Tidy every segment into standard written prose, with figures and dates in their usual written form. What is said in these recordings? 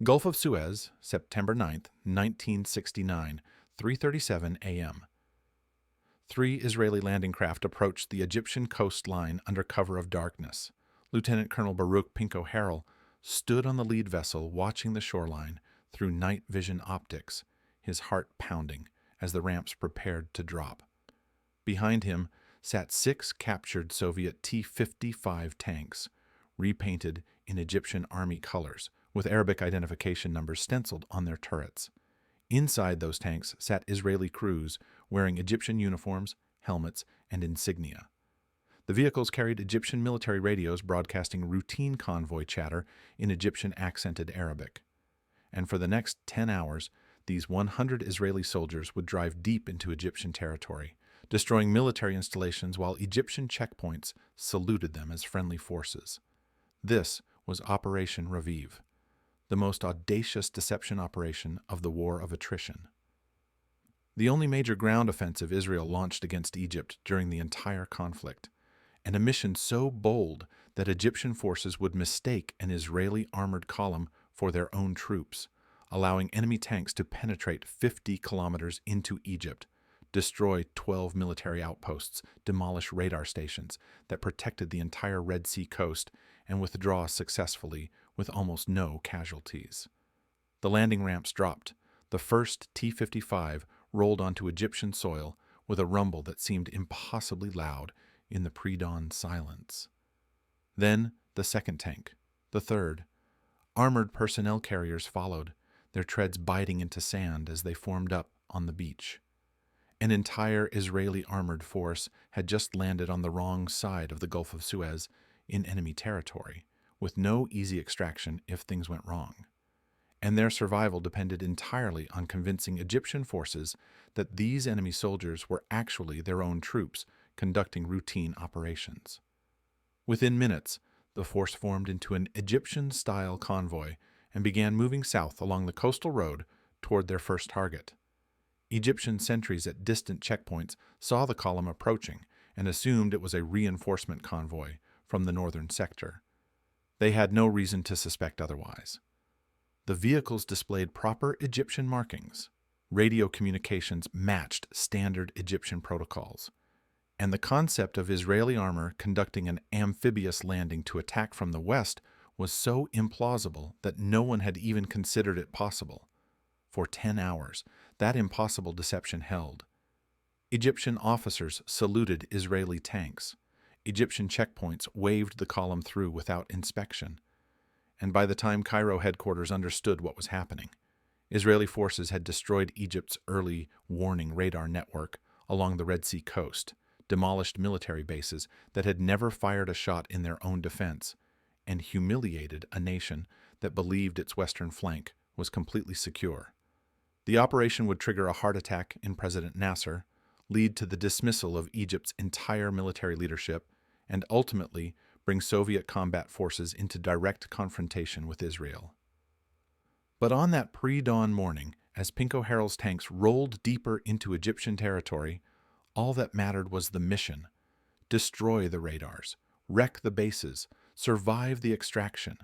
Gulf of Suez, September 9, 1969, 3:37 a.m. Three Israeli landing craft approached the Egyptian coastline under cover of darkness. Lieutenant Colonel Baruch Pinko Harel stood on the lead vessel watching the shoreline through night vision optics, his heart pounding as the ramps prepared to drop. Behind him sat six captured Soviet T-55 tanks, repainted in Egyptian Army colors, with Arabic identification numbers stenciled on their turrets. Inside those tanks sat Israeli crews wearing Egyptian uniforms, helmets, and insignia. The vehicles carried Egyptian military radios broadcasting routine convoy chatter in Egyptian accented Arabic. And for the next 10 hours, these 100 Israeli soldiers would drive deep into Egyptian territory, destroying military installations while Egyptian checkpoints saluted them as friendly forces. This was Operation Raviv, the most audacious deception operation of the War of Attrition. The only major ground offensive Israel launched against Egypt during the entire conflict, and a mission so bold that Egyptian forces would mistake an Israeli armored column for their own troops, allowing enemy tanks to penetrate 50 kilometers into Egypt, destroy 12 military outposts, demolish radar stations that protected the entire Red Sea coast, and withdraw successfully with almost no casualties. The landing ramps dropped. The first T-55 rolled onto Egyptian soil with a rumble that seemed impossibly loud in the pre-dawn silence. Then the second tank, the third. Armored personnel carriers followed, their treads biting into sand as they formed up on the beach. An entire Israeli armored force had just landed on the wrong side of the Gulf of Suez in enemy territory, with no easy extraction if things went wrong. And their survival depended entirely on convincing Egyptian forces that these enemy soldiers were actually their own troops conducting routine operations. Within minutes, the force formed into an Egyptian-style convoy and began moving south along the coastal road toward their first target. Egyptian sentries at distant checkpoints saw the column approaching and assumed it was a reinforcement convoy from the northern sector. They had no reason to suspect otherwise. The vehicles displayed proper Egyptian markings. Radio communications matched standard Egyptian protocols. And the concept of Israeli armor conducting an amphibious landing to attack from the west was so implausible that no one had even considered it possible. For 10 hours, that impossible deception held. Egyptian officers saluted Israeli tanks. Egyptian checkpoints waved the column through without inspection. And by the time Cairo headquarters understood what was happening, Israeli forces had destroyed Egypt's early warning radar network along the Red Sea coast, demolished military bases that had never fired a shot in their own defense, and humiliated a nation that believed its western flank was completely secure. The operation would trigger a heart attack in President Nasser, lead to the dismissal of Egypt's entire military leadership, and ultimately bring Soviet combat forces into direct confrontation with Israel. But on that pre-dawn morning, as Pinko Harel's tanks rolled deeper into Egyptian territory, all that mattered was the mission: destroy the radars, wreck the bases, survive the extraction,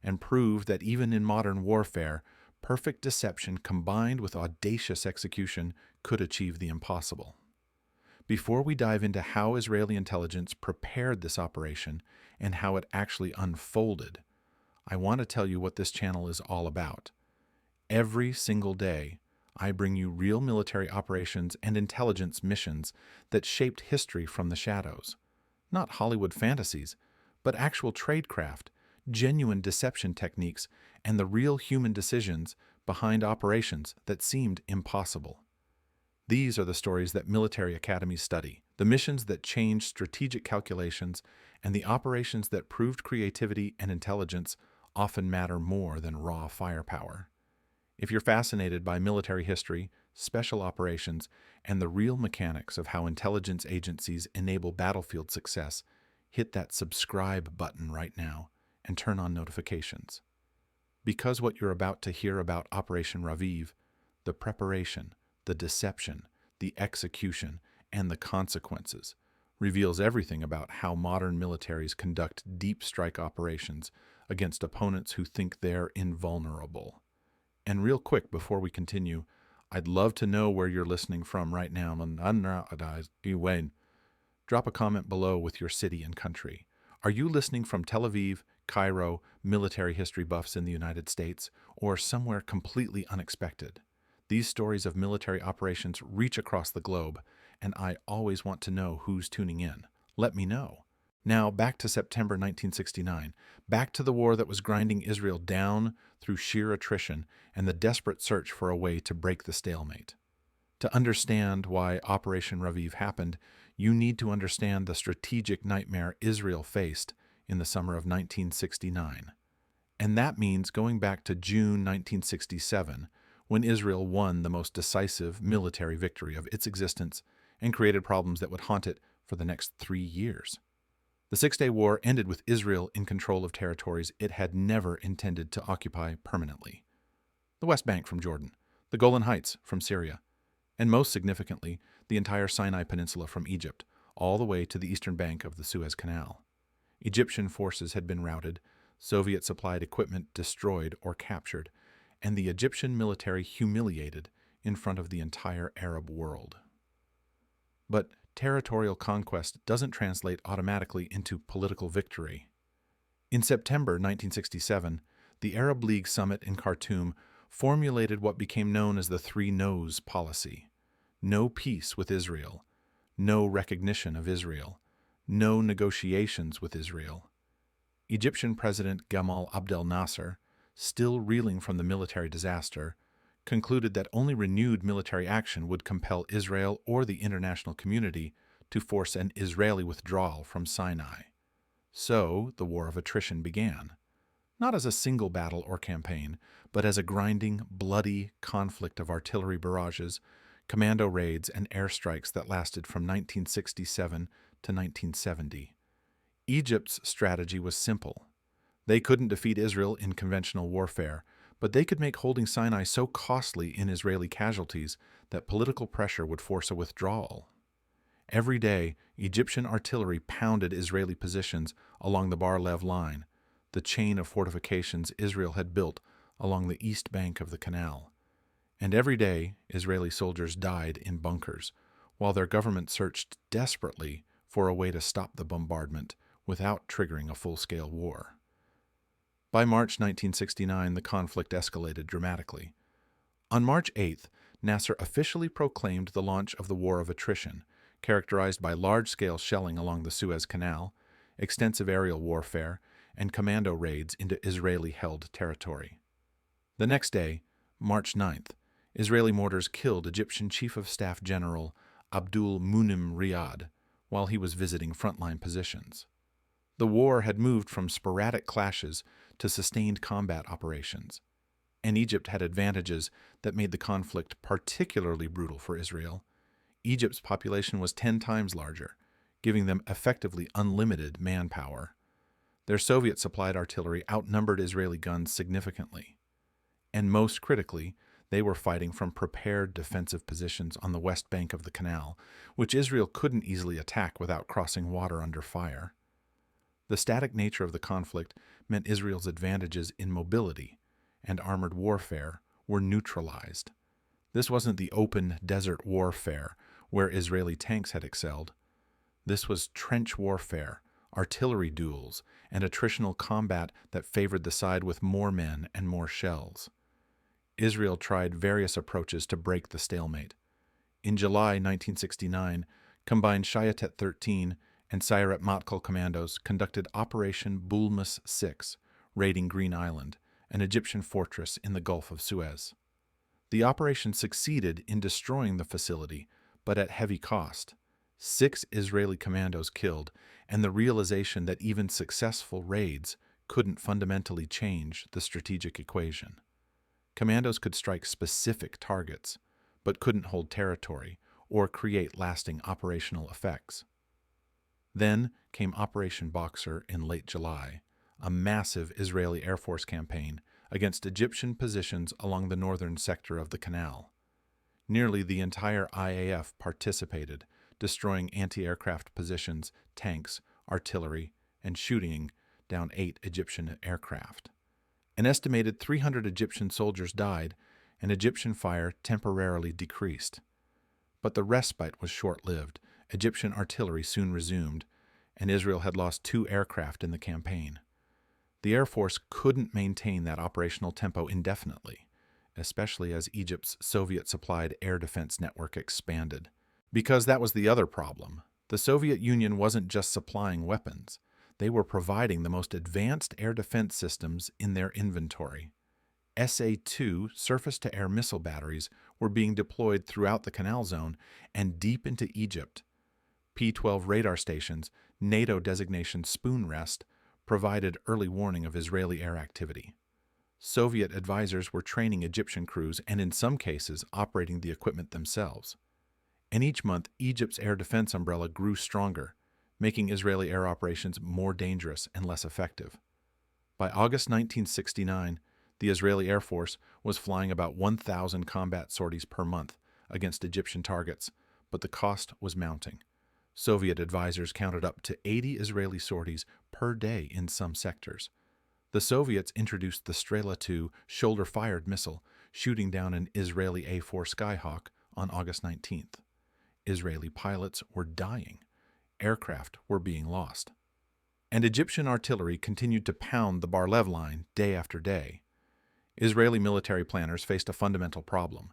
and prove that even in modern warfare, perfect deception combined with audacious execution could achieve the impossible. Before we dive into how Israeli intelligence prepared this operation and how it actually unfolded, I want to tell you what this channel is all about. Every single day, I bring you real military operations and intelligence missions that shaped history from the shadows. Not Hollywood fantasies, but actual tradecraft, genuine deception techniques, and the real human decisions behind operations that seemed impossible. These are the stories that military academies study, the missions that changed strategic calculations, and the operations that proved creativity and intelligence often matter more than raw firepower. If you're fascinated by military history, special operations, and the real mechanics of how intelligence agencies enable battlefield success, hit that subscribe button right now and turn on notifications. Because what you're about to hear about Operation Raviv, the preparation, the deception, the execution, and the consequences, reveals everything about how modern militaries conduct deep strike operations against opponents who think they're invulnerable. And real quick, before we continue, I'd love to know where you're listening from right now. Drop a comment below with your city and country. Are you listening from Tel Aviv, Cairo, military history buffs in the United States, or somewhere completely unexpected? These stories of military operations reach across the globe, and I always want to know who's tuning in. Let me know. Now, back to September 1969, back to the war that was grinding Israel down through sheer attrition and the desperate search for a way to break the stalemate. To understand why Operation Raviv happened, you need to understand the strategic nightmare Israel faced in the summer of 1969. And that means going back to June 1967, when Israel won the most decisive military victory of its existence and created problems that would haunt it for the next 3 years. The Six-Day War ended with Israel in control of territories it had never intended to occupy permanently. The West Bank from Jordan, the Golan Heights from Syria, and most significantly, the entire Sinai Peninsula from Egypt, all the way to the eastern bank of the Suez Canal. Egyptian forces had been routed, Soviet-supplied equipment destroyed or captured, and the Egyptian military humiliated in front of the entire Arab world. But territorial conquest doesn't translate automatically into political victory. In September 1967, the Arab League summit in Khartoum formulated what became known as the Three No's policy. No peace with Israel, no recognition of Israel, no negotiations with Israel. Egyptian President Gamal Abdel Nasser, still reeling from the military disaster, concluded that only renewed military action would compel Israel or the international community to force an Israeli withdrawal from Sinai. So, the War of Attrition began. Not as a single battle or campaign, but as a grinding, bloody conflict of artillery barrages, commando raids, and airstrikes that lasted from 1967 to 1970. Egypt's strategy was simple. They couldn't defeat Israel in conventional warfare, but they could make holding Sinai so costly in Israeli casualties that political pressure would force a withdrawal. Every day, Egyptian artillery pounded Israeli positions along the Bar-Lev line, the chain of fortifications Israel had built along the east bank of the canal. And every day, Israeli soldiers died in bunkers, while their government searched desperately for a way to stop the bombardment without triggering a full-scale war. By March 1969, the conflict escalated dramatically. On March 8th, Nasser officially proclaimed the launch of the War of Attrition, characterized by large-scale shelling along the Suez Canal, extensive aerial warfare, and commando raids into Israeli-held territory. The next day, March 9th, Israeli mortars killed Egyptian Chief of Staff General Abdul Munim Riyad while he was visiting frontline positions. The war had moved from sporadic clashes to sustained combat operations, and Egypt had advantages that made the conflict particularly brutal for Israel. Egypt's population was 10 times larger, giving them effectively unlimited manpower. Their Soviet-supplied artillery outnumbered Israeli guns significantly. And most critically, they were fighting from prepared defensive positions on the west bank of the canal, which Israel couldn't easily attack without crossing water under fire. The static nature of the conflict meant Israel's advantages in mobility and armored warfare were neutralized. This wasn't the open desert warfare where Israeli tanks had excelled. This was trench warfare, artillery duels, and attritional combat that favored the side with more men and more shells. Israel tried various approaches to break the stalemate. In July 1969, combined Shayetet 13 and Sayeret Matkal commandos conducted Operation Bulmus 6, raiding Green Island, an Egyptian fortress in the Gulf of Suez. The operation succeeded in destroying the facility, but at heavy cost. 6 Israeli commandos killed, and the realization that even successful raids couldn't fundamentally change the strategic equation. Commandos could strike specific targets, but couldn't hold territory or create lasting operational effects. Then came Operation Boxer in late July, a massive Israeli Air Force campaign against Egyptian positions along the northern sector of the canal. Nearly the entire IAF participated, destroying anti-aircraft positions, tanks, artillery, and shooting down 8 Egyptian aircraft. An estimated 300 Egyptian soldiers died, and Egyptian fire temporarily decreased. But the respite was short-lived. Egyptian artillery soon resumed, and Israel had lost 2 aircraft in the campaign. The Air Force couldn't maintain that operational tempo indefinitely, especially as Egypt's Soviet-supplied air defense network expanded. Because that was the other problem. The Soviet Union wasn't just supplying weapons. They were providing the most advanced air defense systems in their inventory. SA-2 surface-to-air missile batteries were being deployed throughout the Canal Zone and deep into Egypt. P-12 radar stations, NATO designation Spoon Rest, provided early warning of Israeli air activity. Soviet advisors were training Egyptian crews and in some cases operating the equipment themselves. And each month, Egypt's air defense umbrella grew stronger, making Israeli air operations more dangerous and less effective. By August 1969, the Israeli Air Force was flying about 1,000 combat sorties per month against Egyptian targets, but the cost was mounting. Soviet advisors counted up to 80 Israeli sorties per day in some sectors. The Soviets introduced the Strela 2 shoulder-fired missile, shooting down an Israeli A-4 Skyhawk on August 19th. Israeli pilots were dying. Aircraft were being lost. And Egyptian artillery continued to pound the Bar-Lev line day after day. Israeli military planners faced a fundamental problem.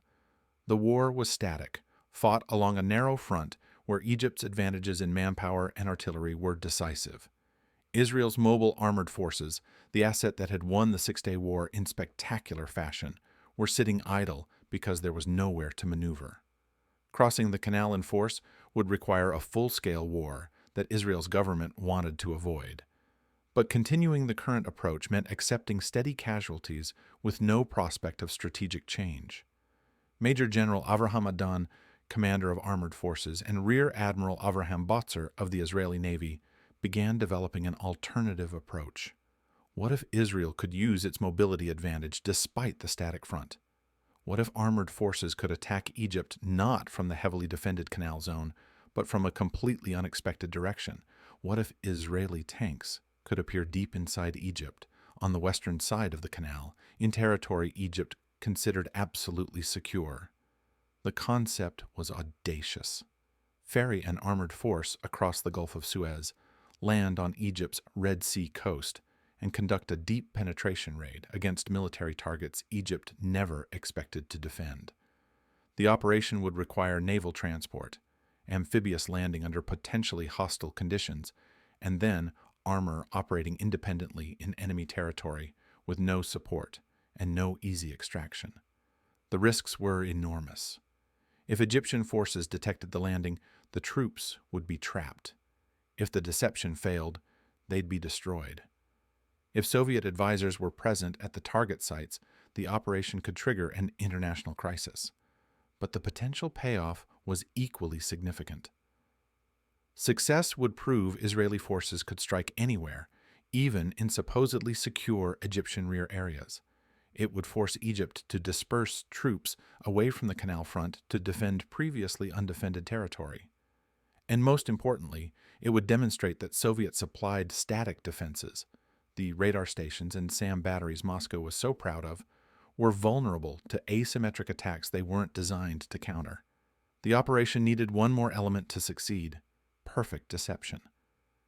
The war was static, fought along a narrow front where Egypt's advantages in manpower and artillery were decisive. Israel's mobile armored forces, the asset that had won the Six-Day War in spectacular fashion, were sitting idle because there was nowhere to maneuver. Crossing the canal in force would require a full-scale war that Israel's government wanted to avoid. But continuing the current approach meant accepting steady casualties with no prospect of strategic change. Major General Avraham Adan, commander of armored forces, and Rear Admiral Avraham Botzer of the Israeli Navy began developing an alternative approach. What if Israel could use its mobility advantage despite the static front? What if armored forces could attack Egypt not from the heavily defended Canal Zone, but from a completely unexpected direction? What if Israeli tanks could appear deep inside Egypt, on the western side of the canal, in territory Egypt considered absolutely secure? The concept was audacious. Ferry an armored force across the Gulf of Suez, land on Egypt's Red Sea coast, and conduct a deep penetration raid against military targets Egypt never expected to defend. The operation would require naval transport, amphibious landing under potentially hostile conditions, and then armor operating independently in enemy territory with no support and no easy extraction. The risks were enormous. If Egyptian forces detected the landing, the troops would be trapped. If the deception failed, they'd be destroyed. If Soviet advisors were present at the target sites, the operation could trigger an international crisis. But the potential payoff was equally significant. Success would prove Israeli forces could strike anywhere, even in supposedly secure Egyptian rear areas. It would force Egypt to disperse troops away from the canal front to defend previously undefended territory. And most importantly, it would demonstrate that Soviet-supplied static defenses, the radar stations and SAM batteries Moscow was so proud of, were vulnerable to asymmetric attacks they weren't designed to counter. The operation needed one more element to succeed: perfect deception.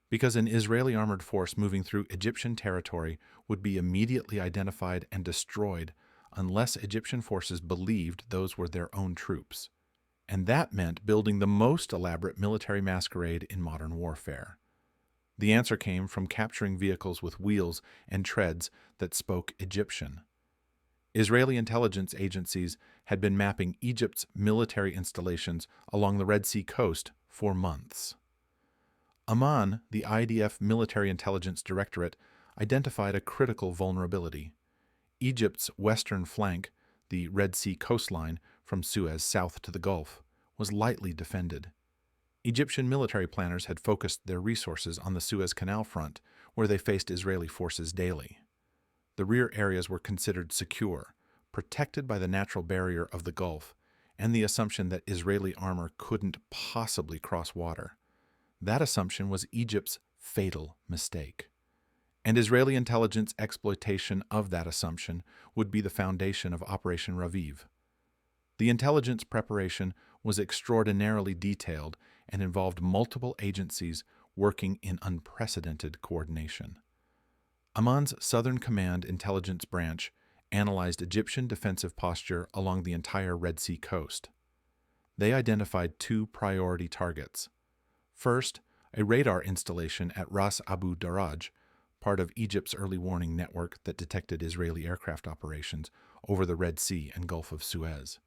Because an Israeli armored force moving through Egyptian territory would be immediately identified and destroyed unless Egyptian forces believed those were their own troops. And that meant building the most elaborate military masquerade in modern warfare. The answer came from capturing vehicles with wheels and treads that spoke Egyptian. Israeli intelligence agencies had been mapping Egypt's military installations along the Red Sea coast for months. Amman, the IDF Military Intelligence Directorate, identified a critical vulnerability. Egypt's western flank, the Red Sea coastline from Suez south to the Gulf, was lightly defended. Egyptian military planners had focused their resources on the Suez Canal front, where they faced Israeli forces daily. The rear areas were considered secure, protected by the natural barrier of the Gulf, and the assumption that Israeli armor couldn't possibly cross water. That assumption was Egypt's fatal mistake. And Israeli intelligence exploitation of that assumption would be the foundation of Operation Raviv. The intelligence preparation was extraordinarily detailed and involved multiple agencies working in unprecedented coordination. Amman's Southern Command Intelligence Branch analyzed Egyptian defensive posture along the entire Red Sea coast. They identified two priority targets. First, a radar installation at Ras Abu Daraj, part of Egypt's early warning network that detected Israeli aircraft operations over the Red Sea and Gulf of Suez.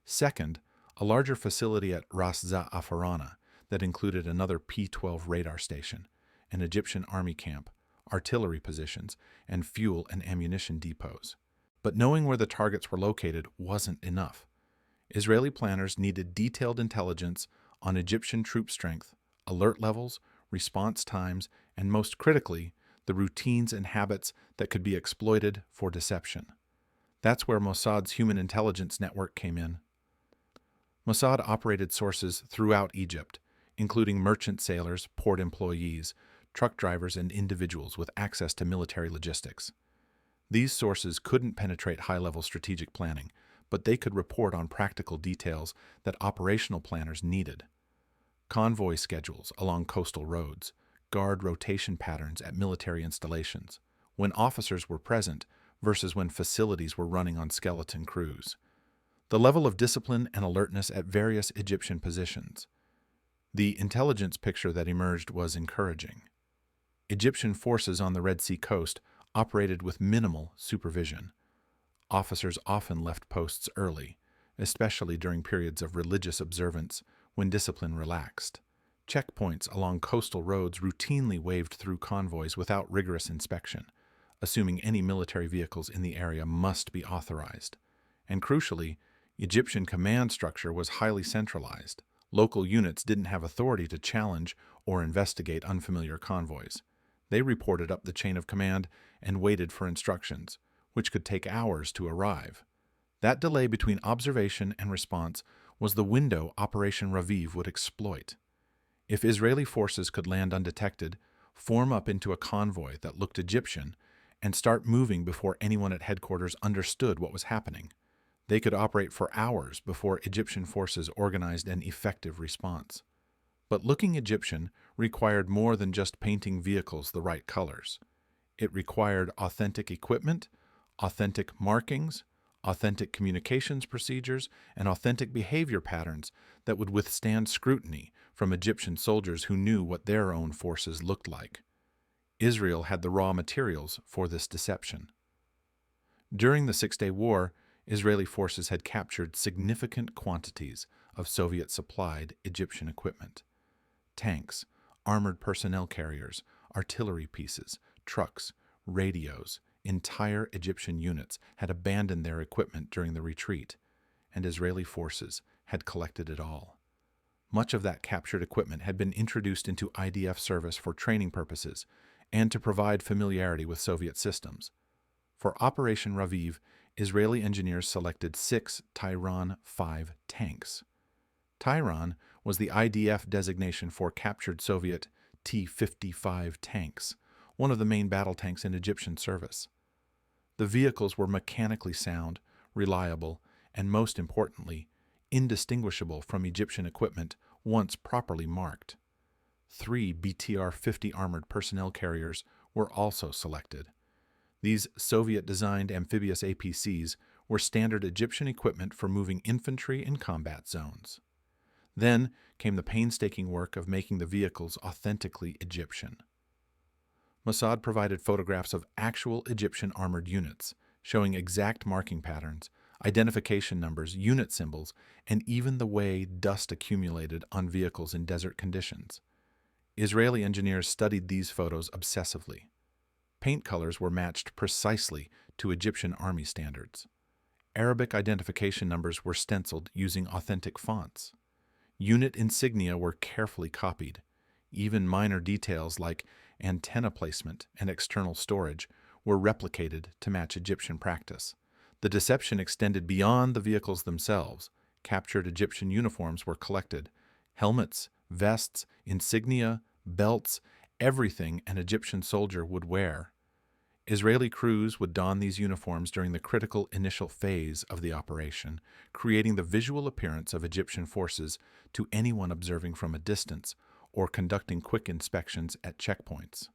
Second, a larger facility at Ras Za'afarana that included another P-12 radar station, an Egyptian army camp, artillery positions, and fuel and ammunition depots. But knowing where the targets were located wasn't enough. Israeli planners needed detailed intelligence on Egyptian troop strength, alert levels, response times, and most critically, the routines and habits that could be exploited for deception. That's where Mossad's human intelligence network came in. Mossad operated sources throughout Egypt, including merchant sailors, port employees, truck drivers, and individuals with access to military logistics. These sources couldn't penetrate high-level strategic planning, but they could report on practical details that operational planners needed. Convoy schedules along coastal roads, guard rotation patterns at military installations, when officers were present versus when facilities were running on skeleton crews. The level of discipline and alertness at various Egyptian positions. The intelligence picture that emerged was encouraging. Egyptian forces on the Red Sea coast operated with minimal supervision. Officers often left posts early, especially during periods of religious observance when discipline relaxed. Checkpoints along coastal roads routinely waved through convoys without rigorous inspection, assuming any military vehicles in the area must be authorized. And crucially, Egyptian command structure was highly centralized. Local units didn't have authority to challenge or investigate unfamiliar convoys. They reported up the chain of command and waited for instructions, which could take hours to arrive. That delay between observation and response was the window Operation Raviv would exploit. If Israeli forces could land undetected, form up into a convoy that looked Egyptian, and start moving before anyone at headquarters understood what was happening, they could operate for hours before Egyptian forces organized an effective response. But looking Egyptian required more than just painting vehicles the right colors. It required authentic equipment, authentic markings, authentic communications procedures, and authentic behavior patterns that would withstand scrutiny from Egyptian soldiers who knew what their own forces looked like. Israel had the raw materials for this deception. During the Six-Day War, Israeli forces had captured significant quantities of Soviet-supplied Egyptian equipment. Tanks, armored personnel carriers, artillery pieces, trucks, radios, entire Egyptian units had abandoned their equipment during the retreat, and Israeli forces had collected it all. Much of that captured equipment had been introduced into IDF service for training purposes and to provide familiarity with Soviet systems. For Operation Raviv, Israeli engineers selected 6 Tyran 5 tanks. Tyran was the IDF designation for captured Soviet T-55 tanks, one of the main battle tanks in Egyptian service. The vehicles were mechanically sound, reliable, and most importantly, indistinguishable from Egyptian equipment once properly marked. 3 BTR-50 armored personnel carriers were also selected. These Soviet-designed amphibious APCs were standard Egyptian equipment for moving infantry in combat zones. Then came the painstaking work of making the vehicles authentically Egyptian. Mossad provided photographs of actual Egyptian armored units, showing exact marking patterns, identification numbers, unit symbols, and even the way dust accumulated on vehicles in desert conditions. Israeli engineers studied these photos obsessively. Paint colors were matched precisely to Egyptian army standards. Arabic identification numbers were stenciled using authentic fonts. Unit insignia were carefully copied. Even minor details like antenna placement and external storage were replicated to match Egyptian practice. The deception extended beyond the vehicles themselves. Captured Egyptian uniforms were collected. Helmets, vests, insignia, belts, everything an Egyptian soldier would wear. Israeli crews would don these uniforms during the critical initial phase of the operation, creating the visual appearance of Egyptian forces to anyone observing from a distance or conducting quick inspections at checkpoints.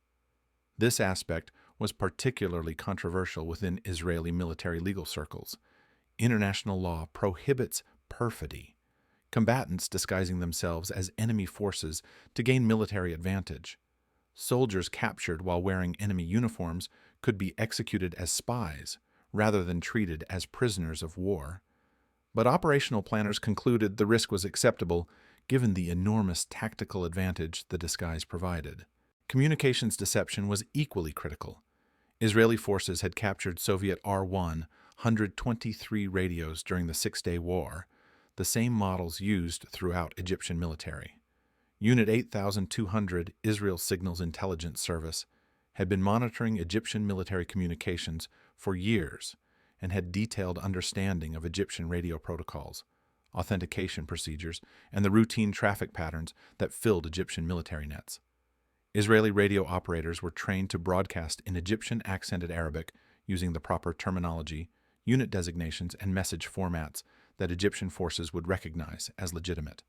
This aspect was particularly controversial within Israeli military legal circles. International law prohibits perfidy, combatants disguising themselves as enemy forces to gain military advantage. Soldiers captured while wearing enemy uniforms could be executed as spies rather than treated as prisoners of war. But operational planners concluded the risk was acceptable given the enormous tactical advantage the disguise provided. Communications deception was equally critical. Israeli forces had captured Soviet R-1 123 radios during the Six-Day War, the same models used throughout Egyptian military. Unit 8200, Israel Signals Intelligence Service, had been monitoring Egyptian military communications for years and had detailed understanding of Egyptian radio protocols, authentication procedures, and the routine traffic patterns that filled Egyptian military nets. Israeli radio operators were trained to broadcast in Egyptian accented Arabic using the proper terminology, unit designations, and message formats that Egyptian forces would recognize as legitimate.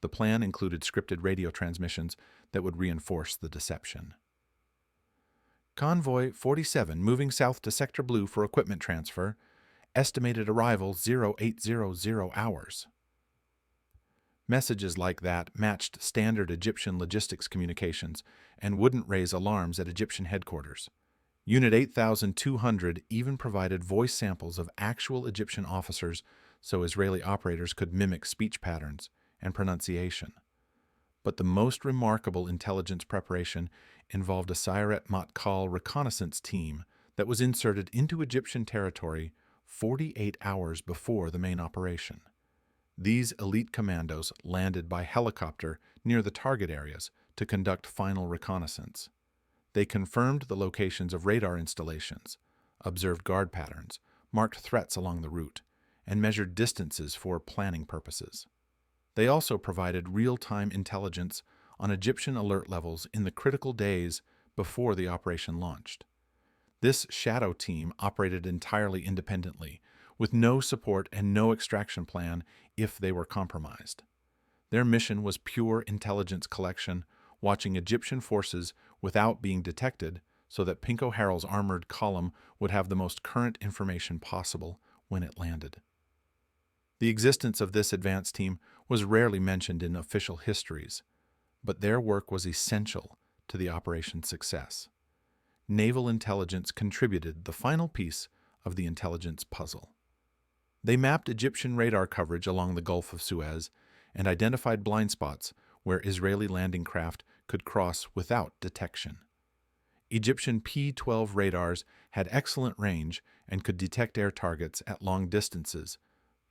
The plan included scripted radio transmissions that would reinforce the deception. Convoy 47 moving south to Sector Blue for equipment transfer. Estimated arrival 0800 hours. Messages like that matched standard Egyptian logistics communications and wouldn't raise alarms at Egyptian headquarters. Unit 8200 even provided voice samples of actual Egyptian officers so Israeli operators could mimic speech patterns and pronunciation. But the most remarkable intelligence preparation involved a Shayetet Matkal reconnaissance team that was inserted into Egyptian territory 48 hours before the main operation. These elite commandos landed by helicopter near the target areas to conduct final reconnaissance. They confirmed the locations of radar installations, observed guard patterns, marked threats along the route, and measured distances for planning purposes. They also provided real-time intelligence on Egyptian alert levels in the critical days before the operation launched. This shadow team operated entirely independently, with no support and no extraction plan if they were compromised. Their mission was pure intelligence collection, watching Egyptian forces without being detected so that Pinko Harel's armored column would have the most current information possible when it landed. The existence of this advanced team was rarely mentioned in official histories, but their work was essential to the operation's success. Naval intelligence contributed the final piece of the intelligence puzzle. They mapped Egyptian radar coverage along the Gulf of Suez and identified blind spots where Israeli landing craft could cross without detection. Egyptian P-12 radars had excellent range and could detect air targets at long distances,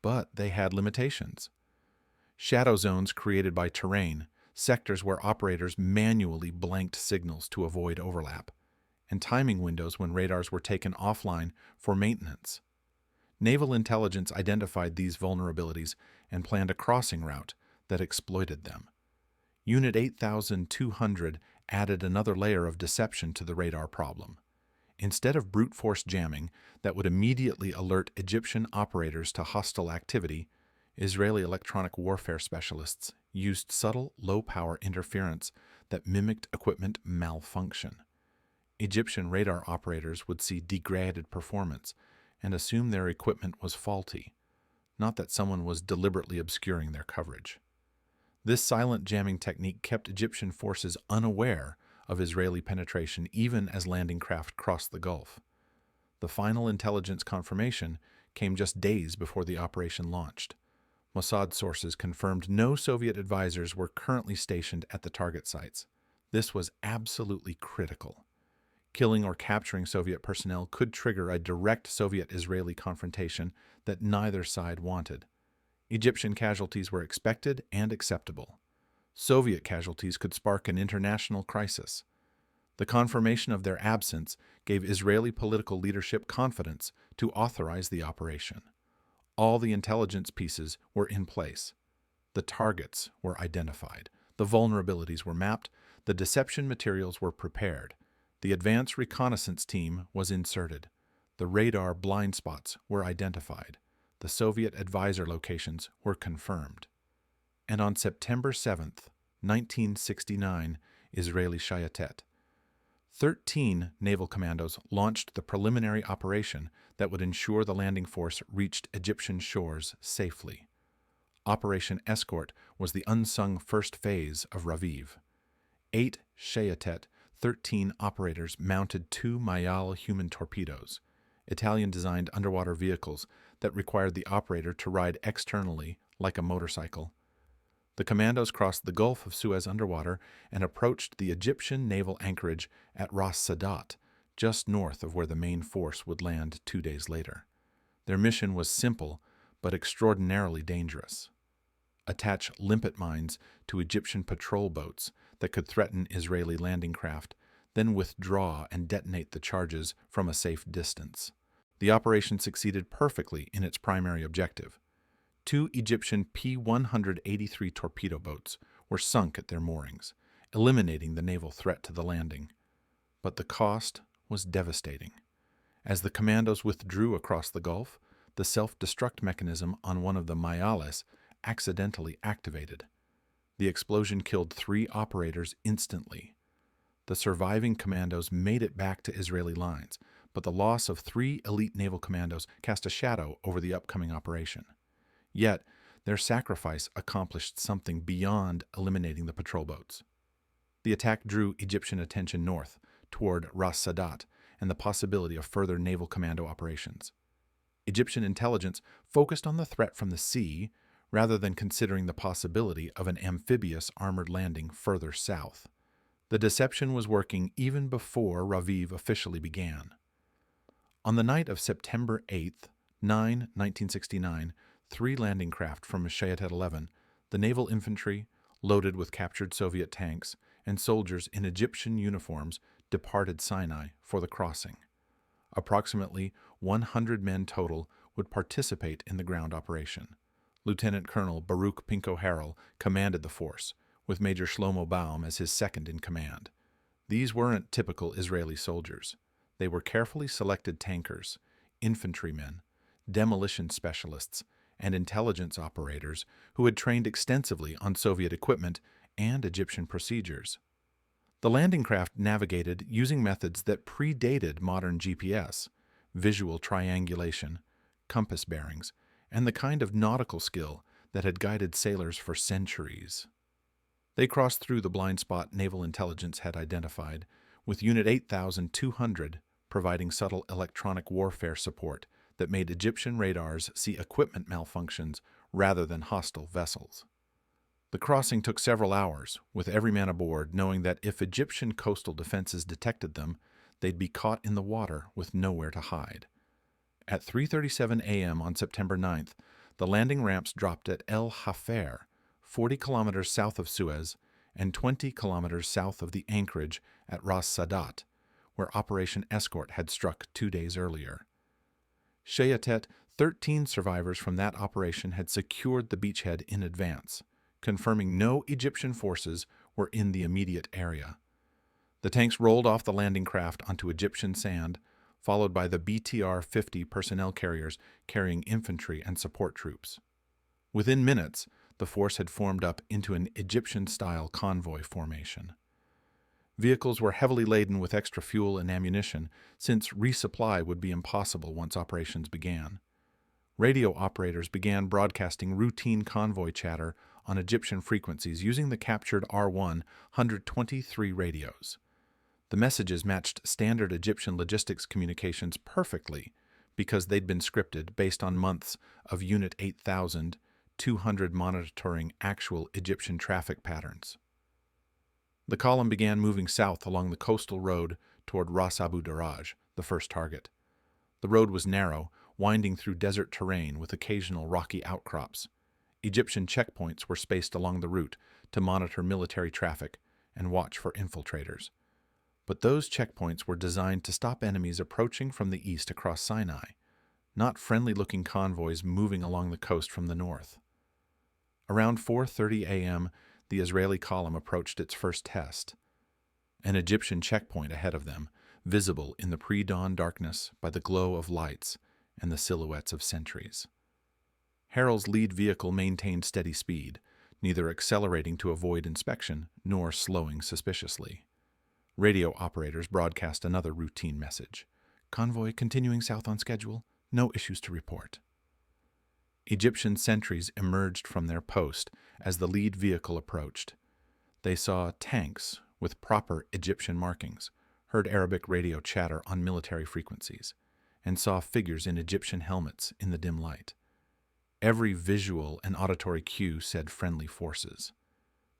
but they had limitations. Shadow zones created by terrain, sectors where operators manually blanked signals to avoid overlap, and timing windows when radars were taken offline for maintenance. Naval intelligence identified these vulnerabilities and planned a crossing route that exploited them. Unit 8200 added another layer of deception to the radar problem. Instead of brute force jamming that would immediately alert Egyptian operators to hostile activity, Israeli electronic warfare specialists used subtle, low-power interference that mimicked equipment malfunction. Egyptian radar operators would see degraded performance and assume their equipment was faulty, not that someone was deliberately obscuring their coverage. This silent jamming technique kept Egyptian forces unaware of Israeli penetration even as landing craft crossed the Gulf. The final intelligence confirmation came just days before the operation launched. Mossad sources confirmed no Soviet advisors were currently stationed at the target sites. This was absolutely critical. Killing or capturing Soviet personnel could trigger a direct Soviet-Israeli confrontation that neither side wanted. Egyptian casualties were expected and acceptable. Soviet casualties could spark an international crisis. The confirmation of their absence gave Israeli political leadership confidence to authorize the operation. All the intelligence pieces were in place. The targets were identified. The vulnerabilities were mapped. The deception materials were prepared. The advance reconnaissance team was inserted. The radar blind spots were identified. The Soviet advisor locations were confirmed. And on September 7th, 1969, Israeli Shayetet, 13 naval commandos launched the preliminary operation that would ensure the landing force reached Egyptian shores safely. Operation Escort was the unsung first phase of Raviv. 8 Shayetet 13 operators mounted 2 Mayal human torpedoes, Italian-designed underwater vehicles that required the operator to ride externally like a motorcycle. The commandos crossed the Gulf of Suez underwater and approached the Egyptian naval anchorage at Ras Sadat, just north of where the main force would land 2 days later. Their mission was simple but extraordinarily dangerous. Attach limpet mines to Egyptian patrol boats that could threaten Israeli landing craft, then withdraw and detonate the charges from a safe distance. The operation succeeded perfectly in its primary objective. 2 Egyptian P-183 torpedo boats were sunk at their moorings, eliminating the naval threat to the landing. But the cost was devastating. As the commandos withdrew across the Gulf, the self-destruct mechanism on one of the Mayales accidentally activated. The explosion killed 3 operators instantly. The surviving commandos made it back to Israeli lines, but the loss of 3 elite naval commandos cast a shadow over the upcoming operation. Yet, their sacrifice accomplished something beyond eliminating the patrol boats. The attack drew Egyptian attention north, toward Ras Sadat, and the possibility of further naval commando operations. Egyptian intelligence focused on the threat from the sea rather than considering the possibility of an amphibious armored landing further south. The deception was working even before Raviv officially began. On the night of September 8th, 1969, 3 landing craft from Shayetet 11, the naval infantry, loaded with captured Soviet tanks, and soldiers in Egyptian uniforms departed Sinai for the crossing. Approximately 100 men total would participate in the ground operation. Lieutenant Colonel Baruch Pinko Harel commanded the force, with Major Shlomo Baum as his second in command. These weren't typical Israeli soldiers. They were carefully selected tankers, infantrymen, demolition specialists, and intelligence operators who had trained extensively on Soviet equipment and Egyptian procedures. The landing craft navigated using methods that predated modern GPS, visual triangulation, compass bearings, and the kind of nautical skill that had guided sailors for centuries. They crossed through the blind spot naval intelligence had identified, with Unit 8200 providing subtle electronic warfare support that made Egyptian radars see equipment malfunctions rather than hostile vessels. The crossing took several hours, with every man aboard knowing that if Egyptian coastal defenses detected them, they'd be caught in the water with nowhere to hide. At 3:37 a.m. on September 9th, the landing ramps dropped at El Hafer, 40 kilometers south of Suez and 20 kilometers south of the anchorage at Ras Sadat, where Operation Escort had struck 2 days earlier. Shayetet 13 survivors from that operation had secured the beachhead in advance, confirming no Egyptian forces were in the immediate area. The tanks rolled off the landing craft onto Egyptian sand, followed by the BTR-50 personnel carriers carrying infantry and support troops. Within minutes, the force had formed up into an Egyptian-style convoy formation. Vehicles were heavily laden with extra fuel and ammunition, since resupply would be impossible once operations began. Radio operators began broadcasting routine convoy chatter on Egyptian frequencies using the captured R1 123 radios. The messages matched standard Egyptian logistics communications perfectly because they'd been scripted based on months of Unit 8200 monitoring actual Egyptian traffic patterns. The column began moving south along the coastal road toward Ras Abu Daraj, the first target. The road was narrow, winding through desert terrain with occasional rocky outcrops. Egyptian checkpoints were spaced along the route to monitor military traffic and watch for infiltrators. But those checkpoints were designed to stop enemies approaching from the east across Sinai, not friendly-looking convoys moving along the coast from the north. Around 4:30 a.m., the Israeli column approached its first test. an Egyptian checkpoint ahead of them, visible in the pre-dawn darkness by the glow of lights and the silhouettes of sentries. Harrell's lead vehicle maintained steady speed, neither accelerating to avoid inspection nor slowing suspiciously. Radio operators broadcast another routine message. Convoy continuing south on schedule, no issues to report. Egyptian sentries emerged from their post as the lead vehicle approached. They saw tanks with proper Egyptian markings, heard Arabic radio chatter on military frequencies, and saw figures in Egyptian helmets in the dim light. Every visual and auditory cue said friendly forces.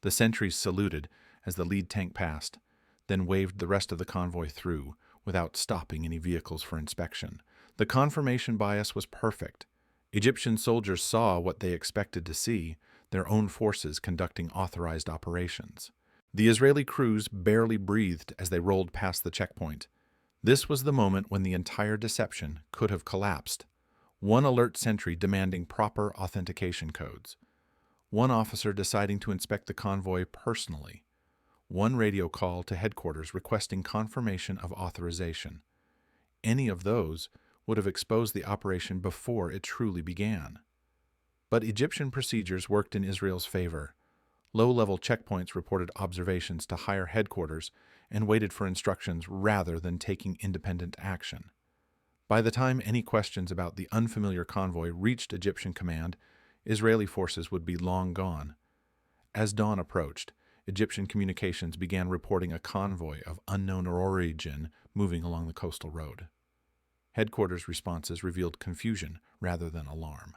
The sentries saluted as the lead tank passed, then waved the rest of the convoy through without stopping any vehicles for inspection. The confirmation bias was perfect. Egyptian soldiers saw what they expected to see, their own forces conducting authorized operations. The Israeli crews barely breathed as they rolled past the checkpoint. This was the moment when the entire deception could have collapsed. One alert sentry demanding proper authentication codes. One officer deciding to inspect the convoy personally. One radio call to headquarters requesting confirmation of authorization. Any of those would have exposed the operation before it truly began. But Egyptian procedures worked in Israel's favor. Low-level checkpoints reported observations to higher headquarters and waited for instructions rather than taking independent action. By the time any questions about the unfamiliar convoy reached Egyptian command, Israeli forces would be long gone. As dawn approached, Egyptian communications began reporting a convoy of unknown origin moving along the coastal road. Headquarters responses revealed confusion rather than alarm.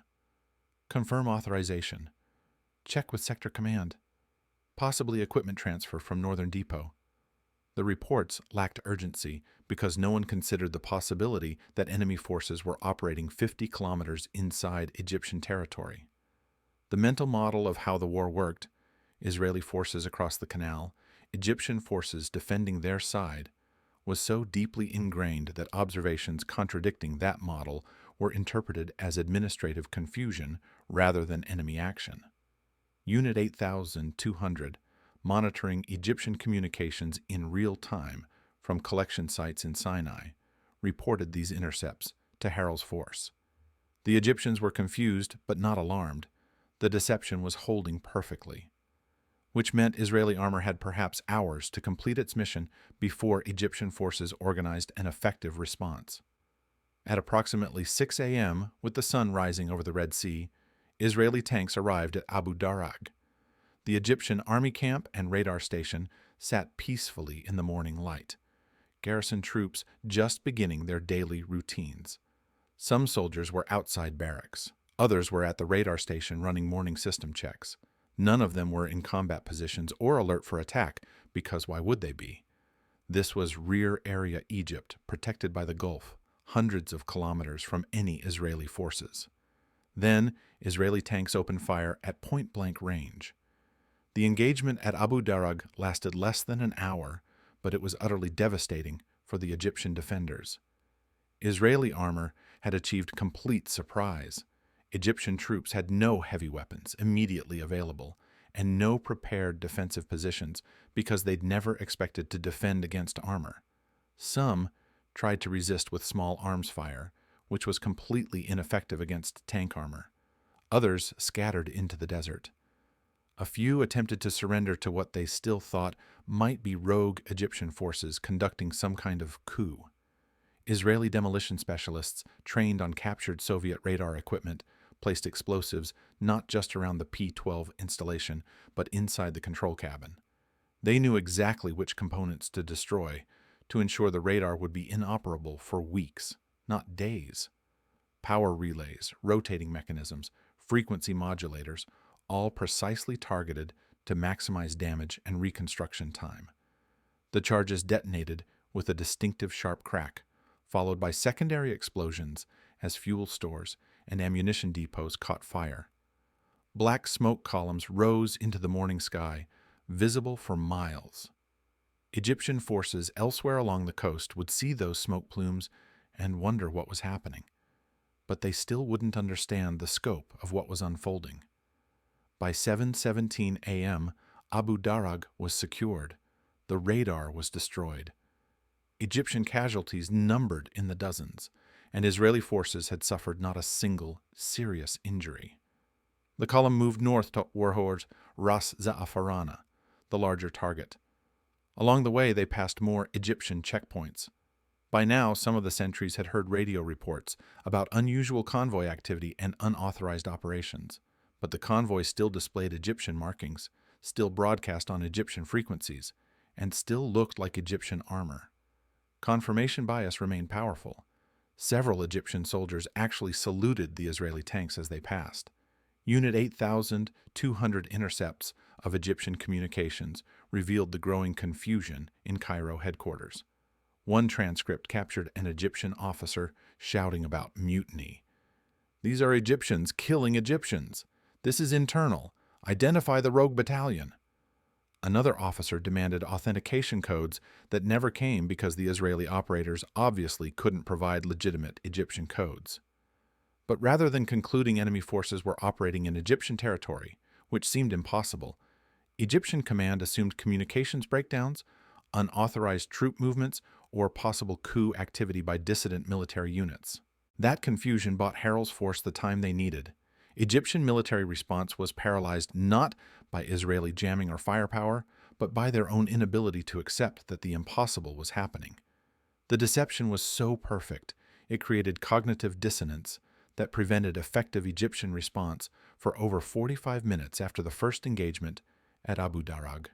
Confirm authorization. Check with sector command. Possibly equipment transfer from Northern Depot. The reports lacked urgency because no one considered the possibility that enemy forces were operating 50 kilometers inside Egyptian territory. The mental model of how the war worked, Israeli forces across the canal, Egyptian forces defending their side, was so deeply ingrained that observations contradicting that model were interpreted as administrative confusion rather than enemy action. Unit 8200, monitoring Egyptian communications in real time from collection sites in Sinai, reported these intercepts to Harrell's force. The Egyptians were confused but not alarmed. The deception was holding perfectly, which meant Israeli armor had perhaps hours to complete its mission before Egyptian forces organized an effective response. At approximately 6 a.m., with the sun rising over the Red Sea, Israeli tanks arrived at Abu Darag. The Egyptian army camp and radar station sat peacefully in the morning light, garrison troops just beginning their daily routines. Some soldiers were outside barracks. Others were at the radar station running morning system checks. None of them were in combat positions or alert for attack, because why would they be? This was rear area Egypt, protected by the Gulf, hundreds of kilometers from any Israeli forces. Then, Israeli tanks opened fire at point-blank range. The engagement at Abu Darag lasted less than an hour, but it was utterly devastating for the Egyptian defenders. Israeli armor had achieved complete surprise. Egyptian troops had no heavy weapons immediately available and no prepared defensive positions because they'd never expected to defend against armor. Some tried to resist with small arms fire, which was completely ineffective against tank armor. Others scattered into the desert. A few attempted to surrender to what they still thought might be rogue Egyptian forces conducting some kind of coup. Israeli demolition specialists trained on captured Soviet radar equipment placed explosives not just around the P-12 installation, but inside the control cabin. They knew exactly which components to destroy to ensure the radar would be inoperable for weeks, not days. Power relays, rotating mechanisms, frequency modulators, all precisely targeted to maximize damage and reconstruction time. The charges detonated with a distinctive sharp crack, followed by secondary explosions as fuel stores and ammunition depots caught fire. Black smoke columns rose into the morning sky, visible for miles. Egyptian forces elsewhere along the coast would see those smoke plumes and wonder what was happening, but they still wouldn't understand the scope of what was unfolding. By 7:17 a.m., Abu Darag was secured, The radar was destroyed. Egyptian casualties numbered in the dozens, and Israeli forces had suffered not a single serious injury. The column moved north towards Ras Za'afarana, the larger target. Along the way, they passed more Egyptian checkpoints. By now, some of the sentries had heard radio reports about unusual convoy activity and unauthorized operations, but the convoy still displayed Egyptian markings, still broadcast on Egyptian frequencies, and still looked like Egyptian armor. Confirmation bias remained powerful. Several Egyptian soldiers actually saluted the Israeli tanks as they passed. Unit 8,200 intercepts of Egyptian communications revealed the growing confusion in Cairo headquarters. One transcript captured an Egyptian officer shouting about mutiny. "These are Egyptians killing Egyptians. This is internal. Identify the rogue battalion." Another officer demanded authentication codes that never came because the Israeli operators obviously couldn't provide legitimate Egyptian codes. But rather than concluding enemy forces were operating in Egyptian territory, which seemed impossible, Egyptian command assumed communications breakdowns, unauthorized troop movements, or possible coup activity by dissident military units. That confusion bought Harel's force the time they needed. Egyptian military response was paralyzed not by Israeli jamming or firepower, but by their own inability to accept that the impossible was happening. The deception was so perfect, it created cognitive dissonance that prevented effective Egyptian response for over 45 minutes after the first engagement at Abu Darag.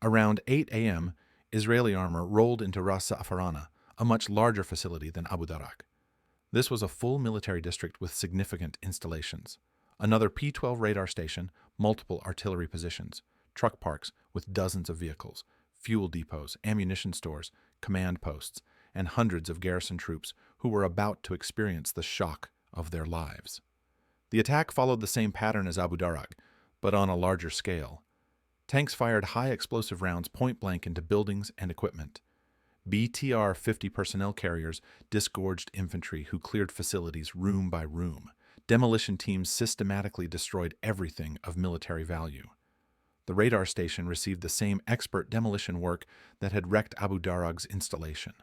Around 8 a.m., Israeli armor rolled into Ras Za'afarana, a much larger facility than Abu Darag. This was a full military district with significant installations. Another P-12 radar station, multiple artillery positions, truck parks with dozens of vehicles, fuel depots, ammunition stores, command posts, and hundreds of garrison troops who were about to experience the shock of their lives. The attack followed the same pattern as Abu Darag, but on a larger scale. Tanks fired high explosive rounds point-blank into buildings and equipment. BTR-50 personnel carriers disgorged infantry who cleared facilities room by room. Demolition teams systematically destroyed everything of military value. The radar station received the same expert demolition work that had wrecked Abu Darag's installation.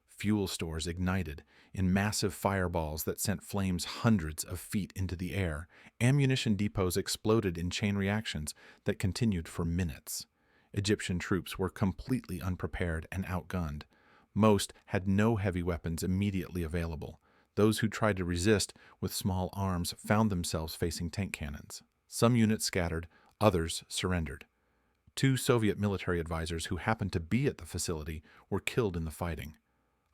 Fuel stores ignited in massive fireballs that sent flames hundreds of feet into the air. Ammunition depots exploded in chain reactions that continued for minutes. Egyptian troops were completely unprepared and outgunned. Most had no heavy weapons immediately available. Those who tried to resist with small arms found themselves facing tank cannons. Some units scattered, others surrendered. 2 Soviet military advisors who happened to be at the facility were killed in the fighting,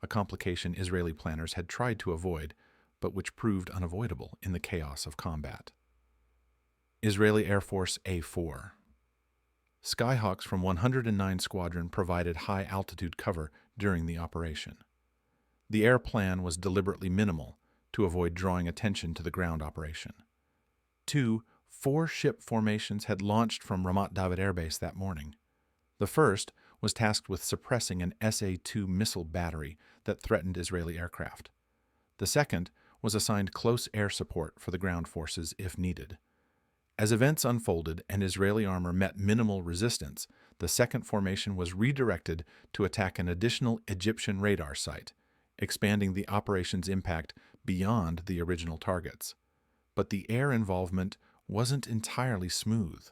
a complication Israeli planners had tried to avoid, but which proved unavoidable in the chaos of combat. Israeli Air Force A-4. Skyhawks from 109 Squadron provided high-altitude cover during the operation. The air plan was deliberately minimal to avoid drawing attention to the ground operation. 2 4-ship formations had launched from Ramat David Air Base that morning. The first was tasked with suppressing an SA-2 missile battery that threatened Israeli aircraft. The second was assigned close air support for the ground forces if needed. As events unfolded and Israeli armor met minimal resistance, the second formation was redirected to attack an additional Egyptian radar site, expanding the operation's impact beyond the original targets. But the air involvement wasn't entirely smooth.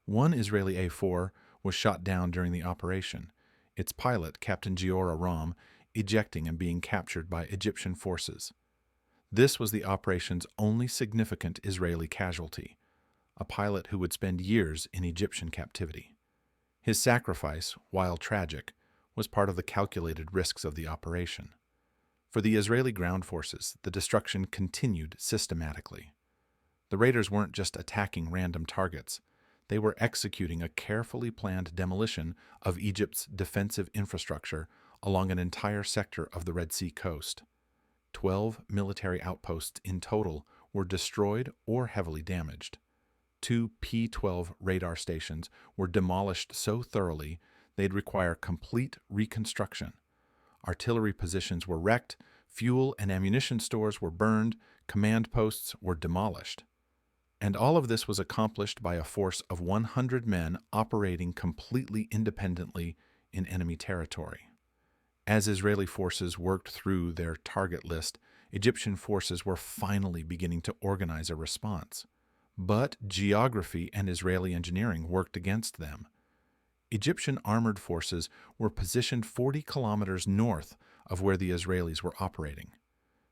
One Israeli A-4 was shot down during the operation, its pilot, Captain Giora Ram, ejecting and being captured by Egyptian forces. This was the operation's only significant Israeli casualty, a pilot who would spend years in Egyptian captivity. His sacrifice, while tragic, was part of the calculated risks of the operation. For the Israeli ground forces, the destruction continued systematically. The raiders weren't just attacking random targets. They were executing a carefully planned demolition of Egypt's defensive infrastructure along an entire sector of the Red Sea coast. 12 military outposts in total were destroyed or heavily damaged. 2 P-12 radar stations were demolished so thoroughly they'd require complete reconstruction. Artillery positions were wrecked, fuel and ammunition stores were burned, command posts were demolished. And all of this was accomplished by a force of 100 men operating completely independently in enemy territory. As Israeli forces worked through their target list, Egyptian forces were finally beginning to organize a response. But geography and Israeli engineering worked against them. Egyptian armored forces were positioned 40 kilometers north of where the Israelis were operating.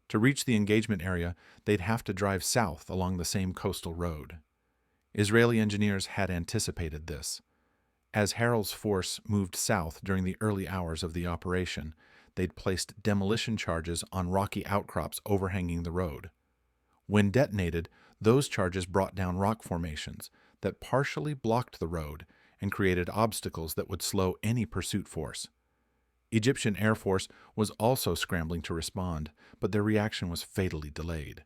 To reach the engagement area, they'd have to drive south along the same coastal road. Israeli engineers had anticipated this. As Harel's force moved south during the early hours of the operation, they'd placed demolition charges on rocky outcrops overhanging the road. When detonated, those charges brought down rock formations that partially blocked the road and created obstacles that would slow any pursuit force. Egyptian Air Force was also scrambling to respond, but their reaction was fatally delayed.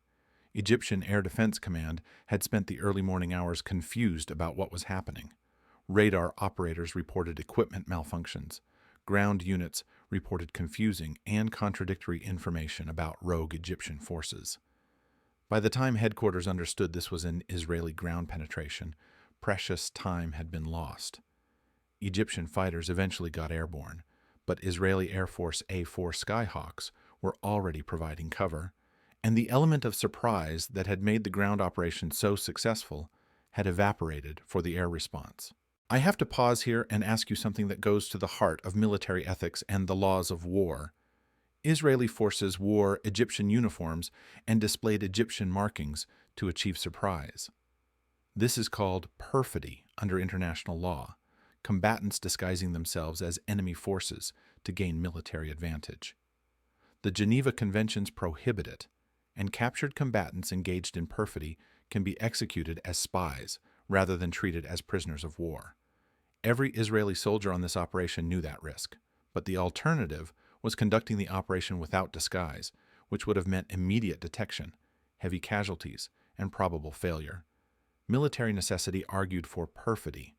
Egyptian Air Defense Command had spent the early morning hours confused about what was happening. Radar operators reported equipment malfunctions. Ground units reported confusing and contradictory information about rogue Egyptian forces. By the time headquarters understood this was an Israeli ground penetration, precious time had been lost. Egyptian fighters eventually got airborne, but Israeli Air Force A-4 Skyhawks were already providing cover, and the element of surprise that had made the ground operation so successful had evaporated for the air response. I have to pause here and ask you something that goes to the heart of military ethics and the laws of war. Israeli forces wore Egyptian uniforms and displayed Egyptian markings to achieve surprise. This is called perfidy under international law, combatants disguising themselves as enemy forces to gain military advantage. The Geneva Conventions prohibit it, and captured combatants engaged in perfidy can be executed as spies rather than treated as prisoners of war. Every Israeli soldier on this operation knew that risk, but the alternative was conducting the operation without disguise, which would have meant immediate detection, heavy casualties, and probable failure. Military necessity argued for perfidy.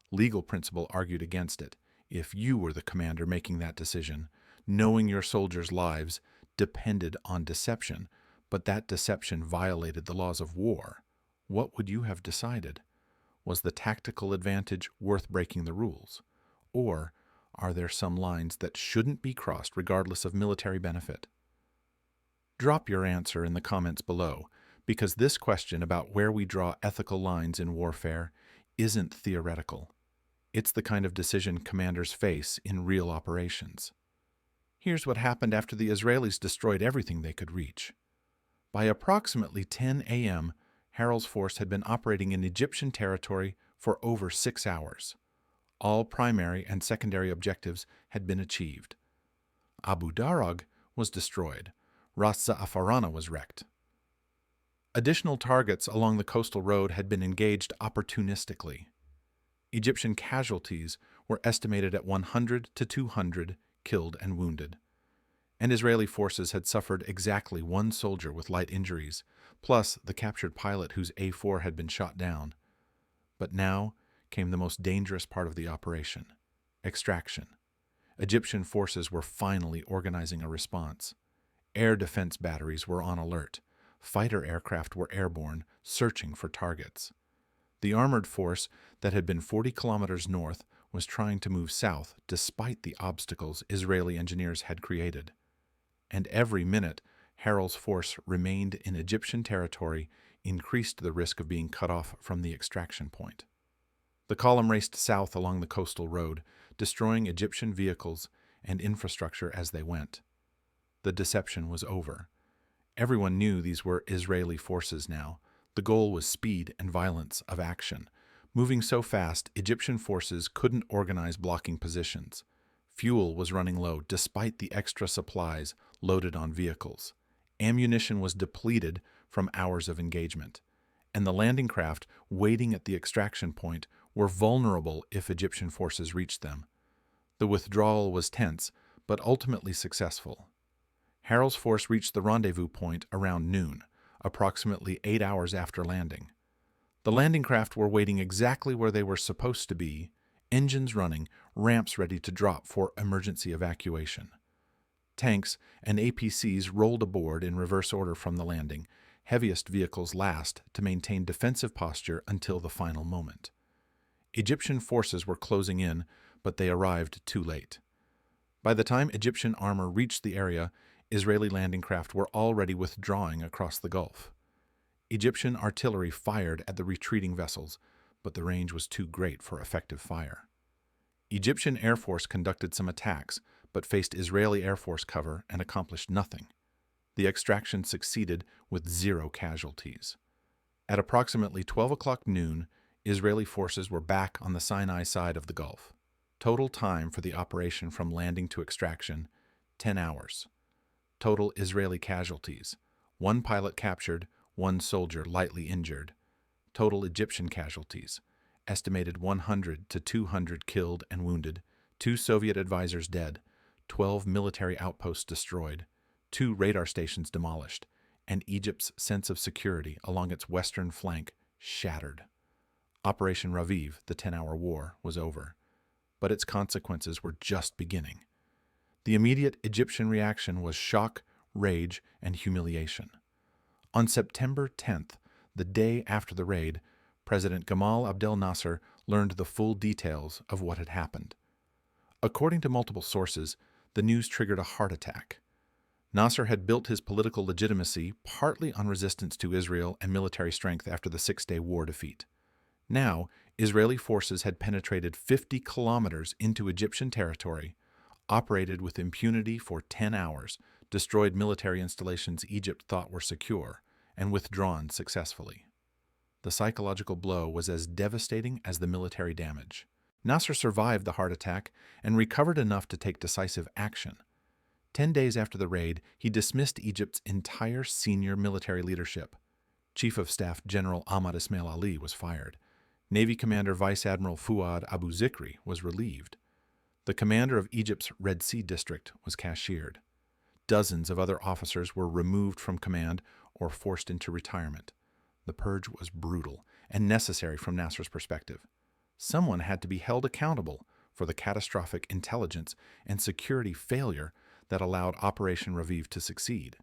Legal principle argued against it. If you were the commander making that decision, knowing your soldiers' lives depended on deception, but that deception violated the laws of war, what would you have decided? Was the tactical advantage worth breaking the rules? Or are there some lines that shouldn't be crossed regardless of military benefit? Drop your answer in the comments below, because this question about where we draw ethical lines in warfare isn't theoretical. It's the kind of decision commanders face in real operations. Here's what happened after the Israelis destroyed everything they could reach. By approximately 10 a.m., Harel's force had been operating in Egyptian territory for over 6 hours. All primary and secondary objectives had been achieved. Abu Darag was destroyed. Ras Za'afarana was wrecked. Additional targets along the coastal road had been engaged opportunistically. Egyptian casualties were estimated at 100 to 200 killed and wounded, and Israeli forces had suffered exactly one soldier with light injuries, plus the captured pilot whose A-4 had been shot down. But now came the most dangerous part of the operation: extraction. Egyptian forces were finally organizing a response. Air defense batteries were on alert. Fighter aircraft were airborne, searching for targets. The armored force that had been 40 kilometers north was trying to move south despite the obstacles Israeli engineers had created. And every minute Harel's force remained in Egyptian territory increased the risk of being cut off from the extraction point. The column raced south along the coastal road, destroying Egyptian vehicles and infrastructure as they went. The deception was over. Everyone knew these were Israeli forces now. The goal was speed and violence of action. Moving so fast, Egyptian forces couldn't organize blocking positions. Fuel was running low despite the extra supplies loaded on vehicles. Ammunition was depleted from hours of engagement, and the landing craft waiting at the extraction point were vulnerable if Egyptian forces reached them. The withdrawal was tense, but ultimately successful. Harel's force reached the rendezvous point around noon, approximately 8 hours after landing. The landing craft were waiting exactly where they were supposed to be, engines running, ramps ready to drop for emergency evacuation. Tanks and APCs rolled aboard in reverse order from the landing, heaviest vehicles last to maintain defensive posture until the final moment. Egyptian forces were closing in, but they arrived too late. By the time Egyptian armor reached the area, Israeli landing craft were already withdrawing across the Gulf. Egyptian artillery fired at the retreating vessels, but the range was too great for effective fire. Egyptian Air Force conducted some attacks, but faced Israeli Air Force cover and accomplished nothing. The extraction succeeded with 0 casualties. At approximately 12 o'clock noon, Israeli forces were back on the Sinai side of the Gulf. Total time for the operation from landing to extraction, 10 hours. Total Israeli casualties, 1 pilot captured, 1 soldier lightly injured. Total Egyptian casualties, estimated 100 to 200 killed and wounded, 2 Soviet advisors dead, 12 military outposts destroyed, 2 radar stations demolished, and Egypt's sense of security along its western flank shattered. Operation Raviv, the 10-hour war, was over, but its consequences were just beginning. The immediate Egyptian reaction was shock, rage, and humiliation. On September 10th, the day after the raid, President Gamal Abdel Nasser learned the full details of what had happened. According to multiple sources, the news triggered a heart attack. Nasser had built his political legitimacy partly on resistance to Israel and military strength after the Six-Day War defeat. Now, Israeli forces had penetrated 50 kilometers into Egyptian territory, operated with impunity for 10 hours, destroyed military installations Egypt thought were secure, and withdrawn successfully. The psychological blow was as devastating as the military damage. Nasser survived the heart attack and recovered enough to take decisive action. 10 days after the raid, he dismissed Egypt's entire senior military leadership. Chief of Staff General Ahmad Ismail Ali was fired. Navy Commander Vice Admiral Fuad Abu Zikri was relieved. The commander of Egypt's Red Sea District was cashiered. Dozens of other officers were removed from command or forced into retirement. The purge was brutal and necessary from Nasser's perspective. Someone had to be held accountable for the catastrophic intelligence and security failure that allowed Operation Raviv to succeed.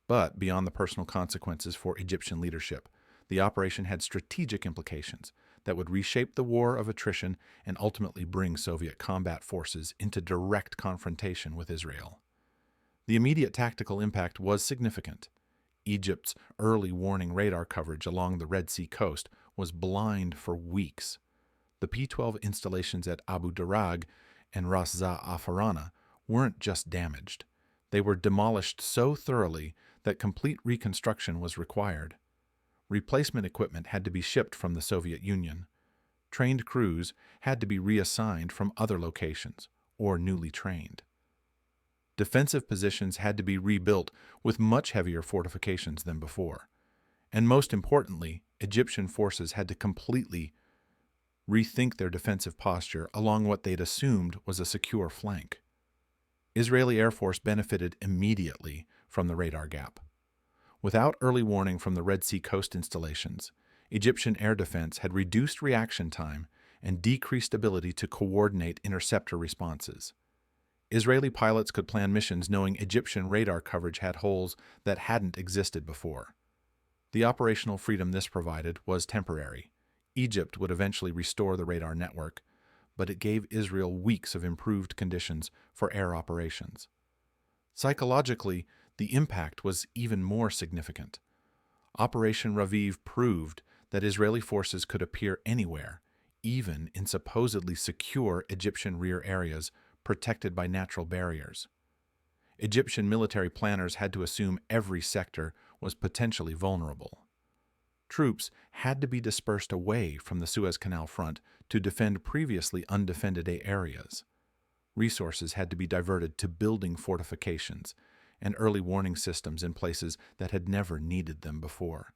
But beyond the personal consequences for Egyptian leadership, the operation had strategic implications that would reshape the War of Attrition and ultimately bring Soviet combat forces into direct confrontation with Israel. The immediate tactical impact was significant. Egypt's early warning radar coverage along the Red Sea coast was blind for weeks. The P-12 installations at Abu Darag and Ras Za'afarana weren't just damaged. They were demolished so thoroughly that complete reconstruction was required. Replacement equipment had to be shipped from the Soviet Union. Trained crews had to be reassigned from other locations or newly trained. Defensive positions had to be rebuilt with much heavier fortifications than before. And most importantly, Egyptian forces had to completely rethink their defensive posture along what they'd assumed was a secure flank. Israeli Air Force benefited immediately from the radar gap. Without early warning from the Red Sea coast installations, Egyptian air defense had reduced reaction time and decreased ability to coordinate interceptor responses. Israeli pilots could plan missions knowing Egyptian radar coverage had holes that hadn't existed before. The operational freedom this provided was temporary. Egypt would eventually restore the radar network, but it gave Israel weeks of improved conditions for air operations. Psychologically, the impact was even more significant. Operation Raviv proved that Israeli forces could appear anywhere, even in supposedly secure Egyptian rear areas protected by natural barriers. Egyptian military planners had to assume every sector was potentially vulnerable. Troops had to be dispersed away from the Suez Canal front to defend previously undefended areas. Resources had to be diverted to building fortifications and early warning systems in places that had never needed them before.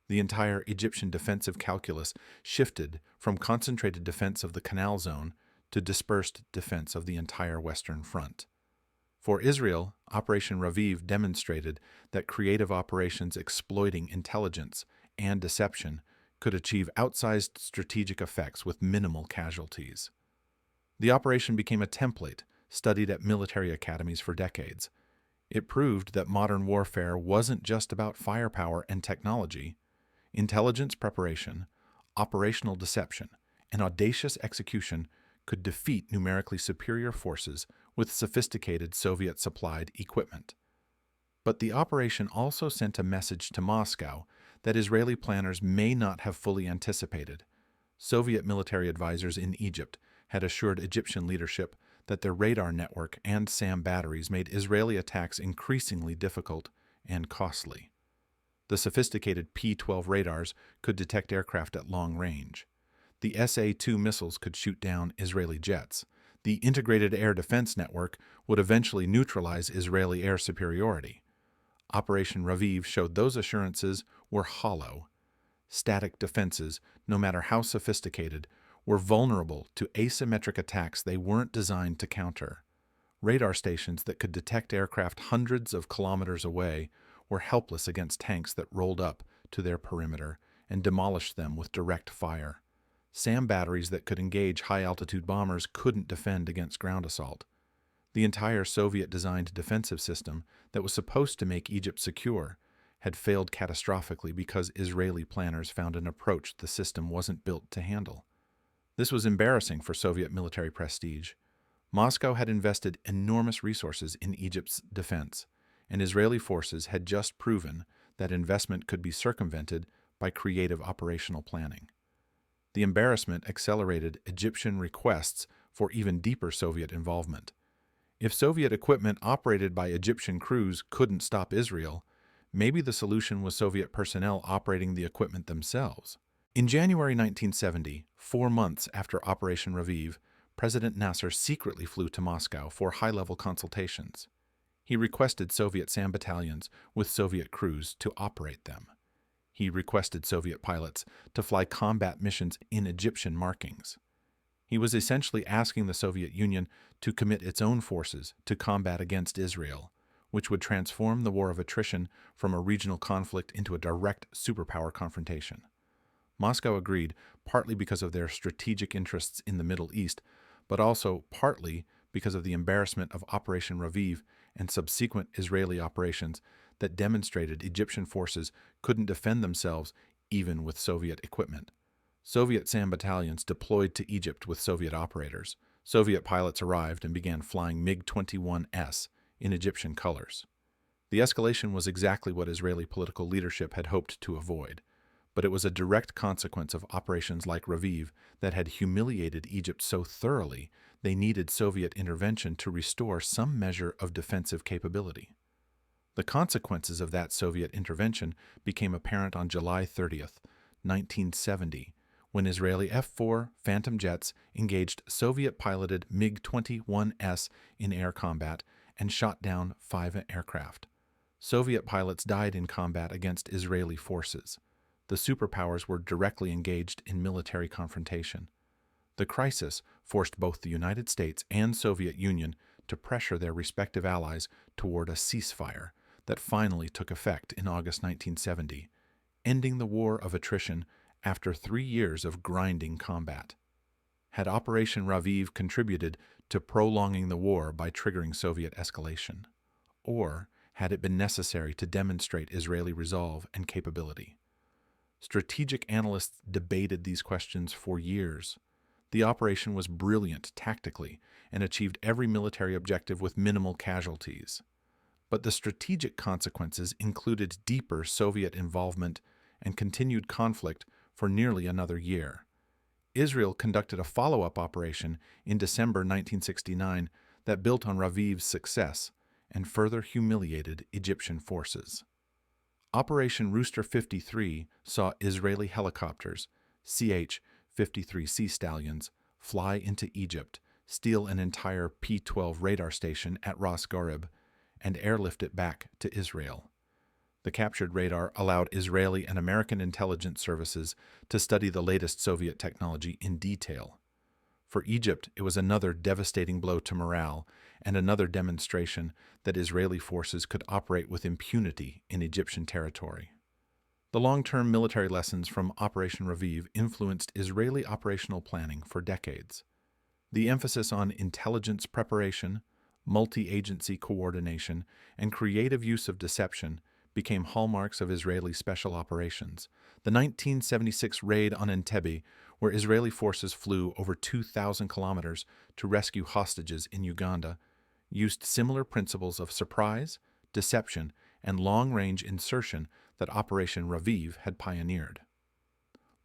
The entire Egyptian defensive calculus shifted from concentrated defense of the Canal Zone to dispersed defense of the entire Western Front. For Israel, Operation Raviv demonstrated that creative operations exploiting intelligence and deception could achieve outsized strategic effects with minimal casualties. The operation became a template studied at military academies for decades. It proved that modern warfare wasn't just about firepower and technology. Intelligence preparation, operational deception, and audacious execution could defeat numerically superior forces with sophisticated Soviet-supplied equipment. But the operation also sent a message to Moscow that Israeli planners may not have fully anticipated. Soviet military advisors in Egypt had assured Egyptian leadership that their radar network and SAM batteries made Israeli attacks increasingly difficult and costly. The sophisticated P-12 radars could detect aircraft at long range. The SA-2 missiles could shoot down Israeli jets. The integrated air defense network would eventually neutralize Israeli air superiority. Operation Raviv showed those assurances were hollow. Static defenses, no matter how sophisticated, were vulnerable to asymmetric attacks they weren't designed to counter. Radar stations that could detect aircraft hundreds of kilometers away were helpless against tanks that rolled up to their perimeter and demolished them with direct fire. SAM batteries that could engage high-altitude bombers couldn't defend against ground assault. The entire Soviet-designed defensive system that was supposed to make Egypt secure had failed catastrophically because Israeli planners found an approach the system wasn't built to handle. This was embarrassing for Soviet military prestige. Moscow had invested enormous resources in Egypt's defense, and Israeli forces had just proven that investment could be circumvented by creative operational planning. The embarrassment accelerated Egyptian requests for even deeper Soviet involvement. If Soviet equipment operated by Egyptian crews couldn't stop Israel, maybe the solution was Soviet personnel operating the equipment themselves. In January 1970, 4 months after Operation Raviv, President Nasser secretly flew to Moscow for high-level consultations. He requested Soviet SAM battalions with Soviet crews to operate them. He requested Soviet pilots to fly combat missions in Egyptian markings. He was essentially asking the Soviet Union to commit its own forces to combat against Israel, which would transform the War of Attrition from a regional conflict into a direct superpower confrontation. Moscow agreed, partly because of their strategic interests in the Middle East, but also partly because of the embarrassment of Operation Raviv and subsequent Israeli operations that demonstrated Egyptian forces couldn't defend themselves even with Soviet equipment. Soviet SAM battalions deployed to Egypt with Soviet operators. Soviet pilots arrived and began flying MiG-21S in Egyptian colors. The escalation was exactly what Israeli political leadership had hoped to avoid, but it was a direct consequence of operations like Raviv that had humiliated Egypt so thoroughly they needed Soviet intervention to restore some measure of defensive capability. The consequences of that Soviet intervention became apparent on July 30th, 1970, when Israeli F-4 Phantom jets engaged Soviet-piloted MiG-21S in air combat and shot down 5 aircraft. Soviet pilots died in combat against Israeli forces. The superpowers were directly engaged in military confrontation. The crisis forced both the United States and Soviet Union to pressure their respective allies toward a ceasefire that finally took effect in August 1970, ending the War of Attrition after 3 years of grinding combat. Had Operation Raviv contributed to prolonging the war by triggering Soviet escalation? Or had it been necessary to demonstrate Israeli resolve and capability? Strategic analysts debated these questions for years. The operation was brilliant tactically and achieved every military objective with minimal casualties. But the strategic consequences included deeper Soviet involvement and continued conflict for nearly another year. Israel conducted a follow-up operation in December 1969 that built on Raviv's success and further humiliated Egyptian forces. Operation Rooster 53 saw Israeli helicopters, CH-53 Sea Stallions, fly into Egypt, steal an entire P-12 radar station at Ras Goreb, and airlift it back to Israel. The captured radar allowed Israeli and American intelligence services to study the latest Soviet technology in detail. For Egypt, it was another devastating blow to morale and another demonstration that Israeli forces could operate with impunity in Egyptian territory. The long-term military lessons from Operation Raviv influenced Israeli operational planning for decades. The emphasis on intelligence preparation, multi-agency coordination, and creative use of deception became hallmarks of Israeli special operations. The 1976 raid on Entebbe, where Israeli forces flew over 2,000 kilometers to rescue hostages in Uganda, used similar principles of surprise, deception, and long-range insertion that Operation Raviv had pioneered.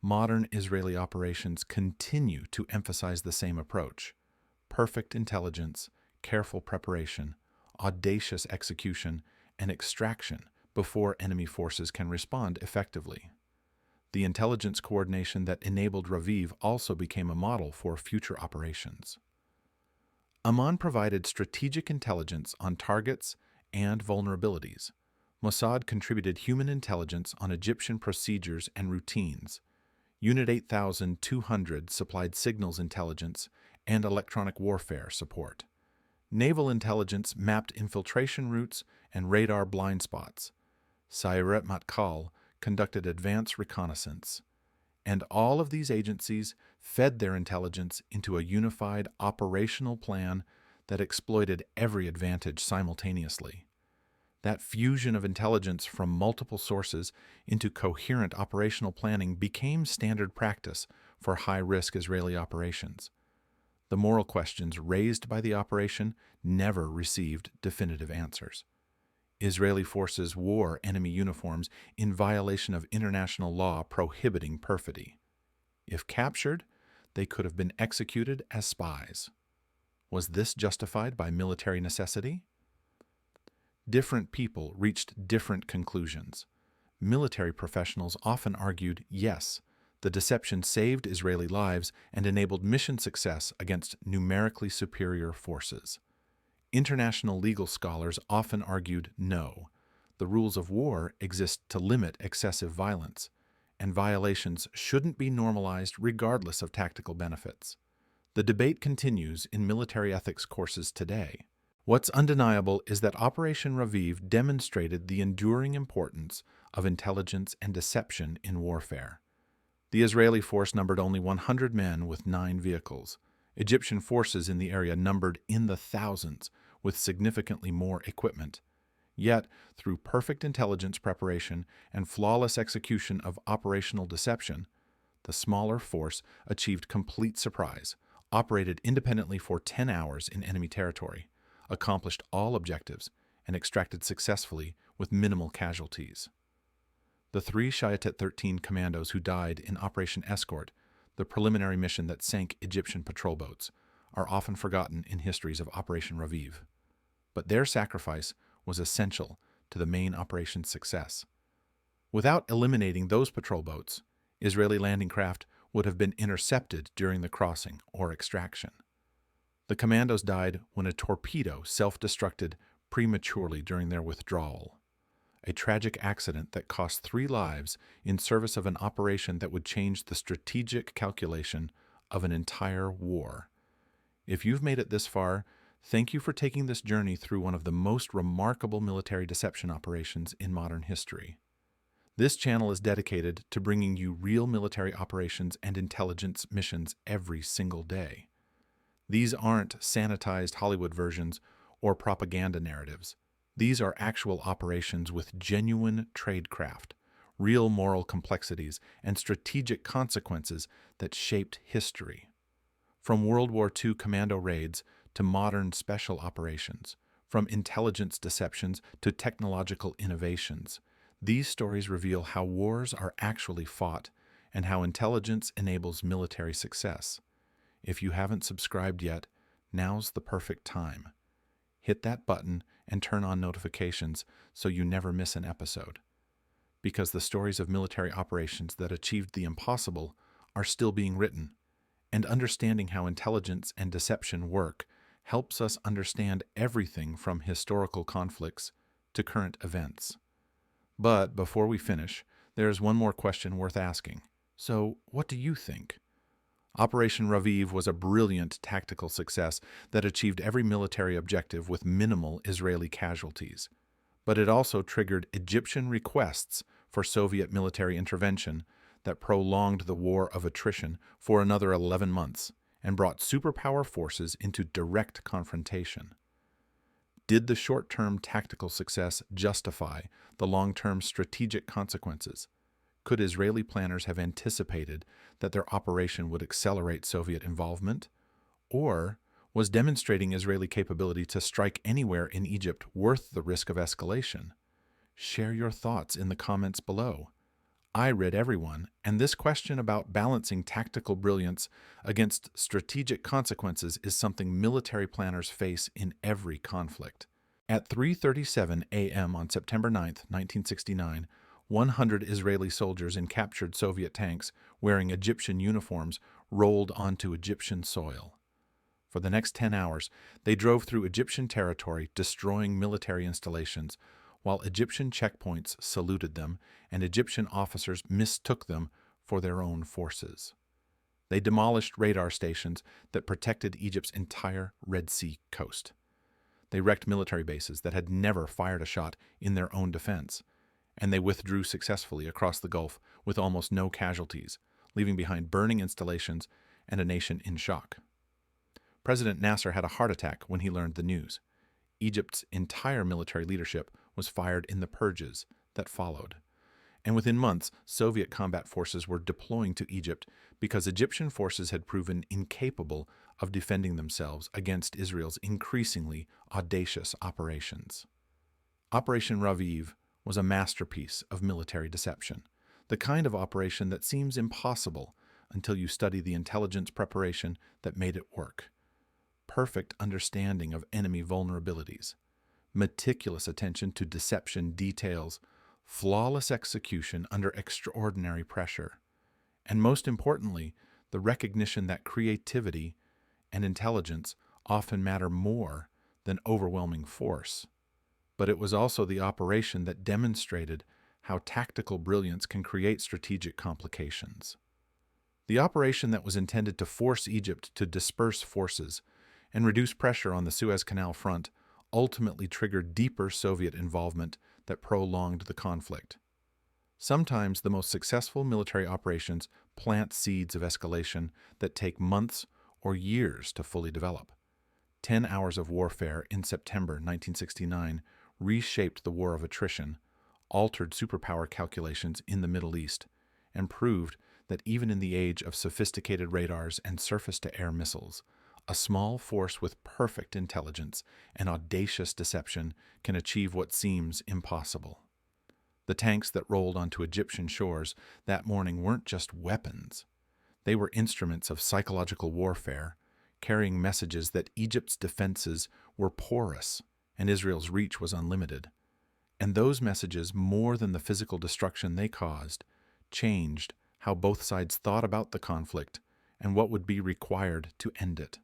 Modern Israeli operations continue to emphasize the same approach: perfect intelligence, careful preparation, audacious execution, and extraction before enemy forces can respond effectively. The intelligence coordination that enabled Raviv also became a model for future operations. Amman provided strategic intelligence on targets and vulnerabilities. Mossad contributed human intelligence on Egyptian procedures and routines. Unit 8200 supplied signals intelligence and electronic warfare support. Naval intelligence mapped infiltration routes and radar blind spots. Sayeret Matkal conducted advanced reconnaissance. And all of these agencies fed their intelligence into a unified operational plan that exploited every advantage simultaneously. That fusion of intelligence from multiple sources into coherent operational planning became standard practice for high-risk Israeli operations. The moral questions raised by the operation never received definitive answers. Israeli forces wore enemy uniforms in violation of international law prohibiting perfidy. If captured, they could have been executed as spies. Was this justified by military necessity? Different people reached different conclusions. Military professionals often argued, yes, the deception saved Israeli lives and enabled mission success against numerically superior forces. International legal scholars often argued no. The rules of war exist to limit excessive violence, and violations shouldn't be normalized regardless of tactical benefits. The debate continues in military ethics courses today. What's undeniable is that Operation Raviv demonstrated the enduring importance of intelligence and deception in warfare. The Israeli force numbered only 100 men with 9 vehicles. Egyptian forces in the area numbered in the thousands, with significantly more equipment. Yet, through perfect intelligence preparation and flawless execution of operational deception, the smaller force achieved complete surprise, operated independently for 10 hours in enemy territory, accomplished all objectives, and extracted successfully with minimal casualties. The 3 Shayetet 13 commandos who died in Operation Escort, the preliminary mission that sank Egyptian patrol boats, are often forgotten in histories of Operation Raviv. But their sacrifice was essential to the main operation's success. Without eliminating those patrol boats, Israeli landing craft would have been intercepted during the crossing or extraction. The commandos died when a torpedo self-destructed prematurely during their withdrawal, a tragic accident that cost 3 lives in service of an operation that would change the strategic calculation of an entire war. If you've made it this far, thank you for taking this journey through one of the most remarkable military deception operations in modern history. This channel is dedicated to bringing you real military operations and intelligence missions every single day. These aren't sanitized Hollywood versions or propaganda narratives. These are actual operations with genuine tradecraft, real moral complexities, and strategic consequences that shaped history. From World War II commando raids to modern special operations, from intelligence deceptions to technological innovations, these stories reveal how wars are actually fought and how intelligence enables military success. If you haven't subscribed yet, now's the perfect time. Hit that button and turn on notifications so you never miss an episode. Because the stories of military operations that achieved the impossible are still being written, and understanding how intelligence and deception work helps us understand everything from historical conflicts to current events. But before we finish, there's one more question worth asking. So, what do you think? Operation Raviv was a brilliant tactical success that achieved every military objective with minimal Israeli casualties. But it also triggered Egyptian requests for Soviet military intervention that prolonged the War of Attrition for another 11 months and brought superpower forces into direct confrontation. Did the short-term tactical success justify the long-term strategic consequences? Could Israeli planners have anticipated that their operation would accelerate Soviet involvement? Or was demonstrating Israeli capability to strike anywhere in Egypt worth the risk of escalation? Share your thoughts in the comments below. I read everyone, and this question about balancing tactical brilliance against strategic consequences is something military planners face in every conflict. At 3:37 a.m. on September 9, 1969, 100 Israeli soldiers in captured Soviet tanks wearing Egyptian uniforms rolled onto Egyptian soil. For the next 10 hours, they drove through Egyptian territory, destroying military installations, while Egyptian checkpoints saluted them and Egyptian officers mistook them for their own forces. They demolished radar stations that protected Egypt's entire Red Sea coast. They wrecked military bases that had never fired a shot in their own defense, and they withdrew successfully across the Gulf with almost no casualties, leaving behind burning installations and a nation in shock. President Nasser had a heart attack when he learned the news. Egypt's entire military leadership was fired in the purges that followed. And within months, Soviet combat forces were deploying to Egypt because Egyptian forces had proven incapable of defending themselves against Israel's increasingly audacious operations. Operation Raviv was a masterpiece of military deception, the kind of operation that seems impossible until you study the intelligence preparation that made it work. Perfect understanding of enemy vulnerabilities, meticulous attention to deception details, flawless execution under extraordinary pressure, and most importantly, the recognition that creativity and intelligence often matter more than overwhelming force. But it was also the operation that demonstrated how tactical brilliance can create strategic complications. The operation that was intended to force Egypt to disperse forces and reduce pressure on the Suez Canal front ultimately triggered deeper Soviet involvement that prolonged the conflict. Sometimes the most successful military operations plant seeds of escalation that take months or years to fully develop. 10 hours of warfare in September 1969 reshaped the War of Attrition, altered superpower calculations in the Middle East, and proved that even in the age of sophisticated radars and surface-to-air missiles, a small force with perfect intelligence and audacious deception can achieve what seems impossible. The tanks that rolled onto Egyptian shores that morning weren't just weapons. They were instruments of psychological warfare, carrying messages that Egypt's defenses were porous and Israel's reach was unlimited. And those messages, more than the physical destruction they caused, changed how both sides thought about the conflict and what would be required to end it.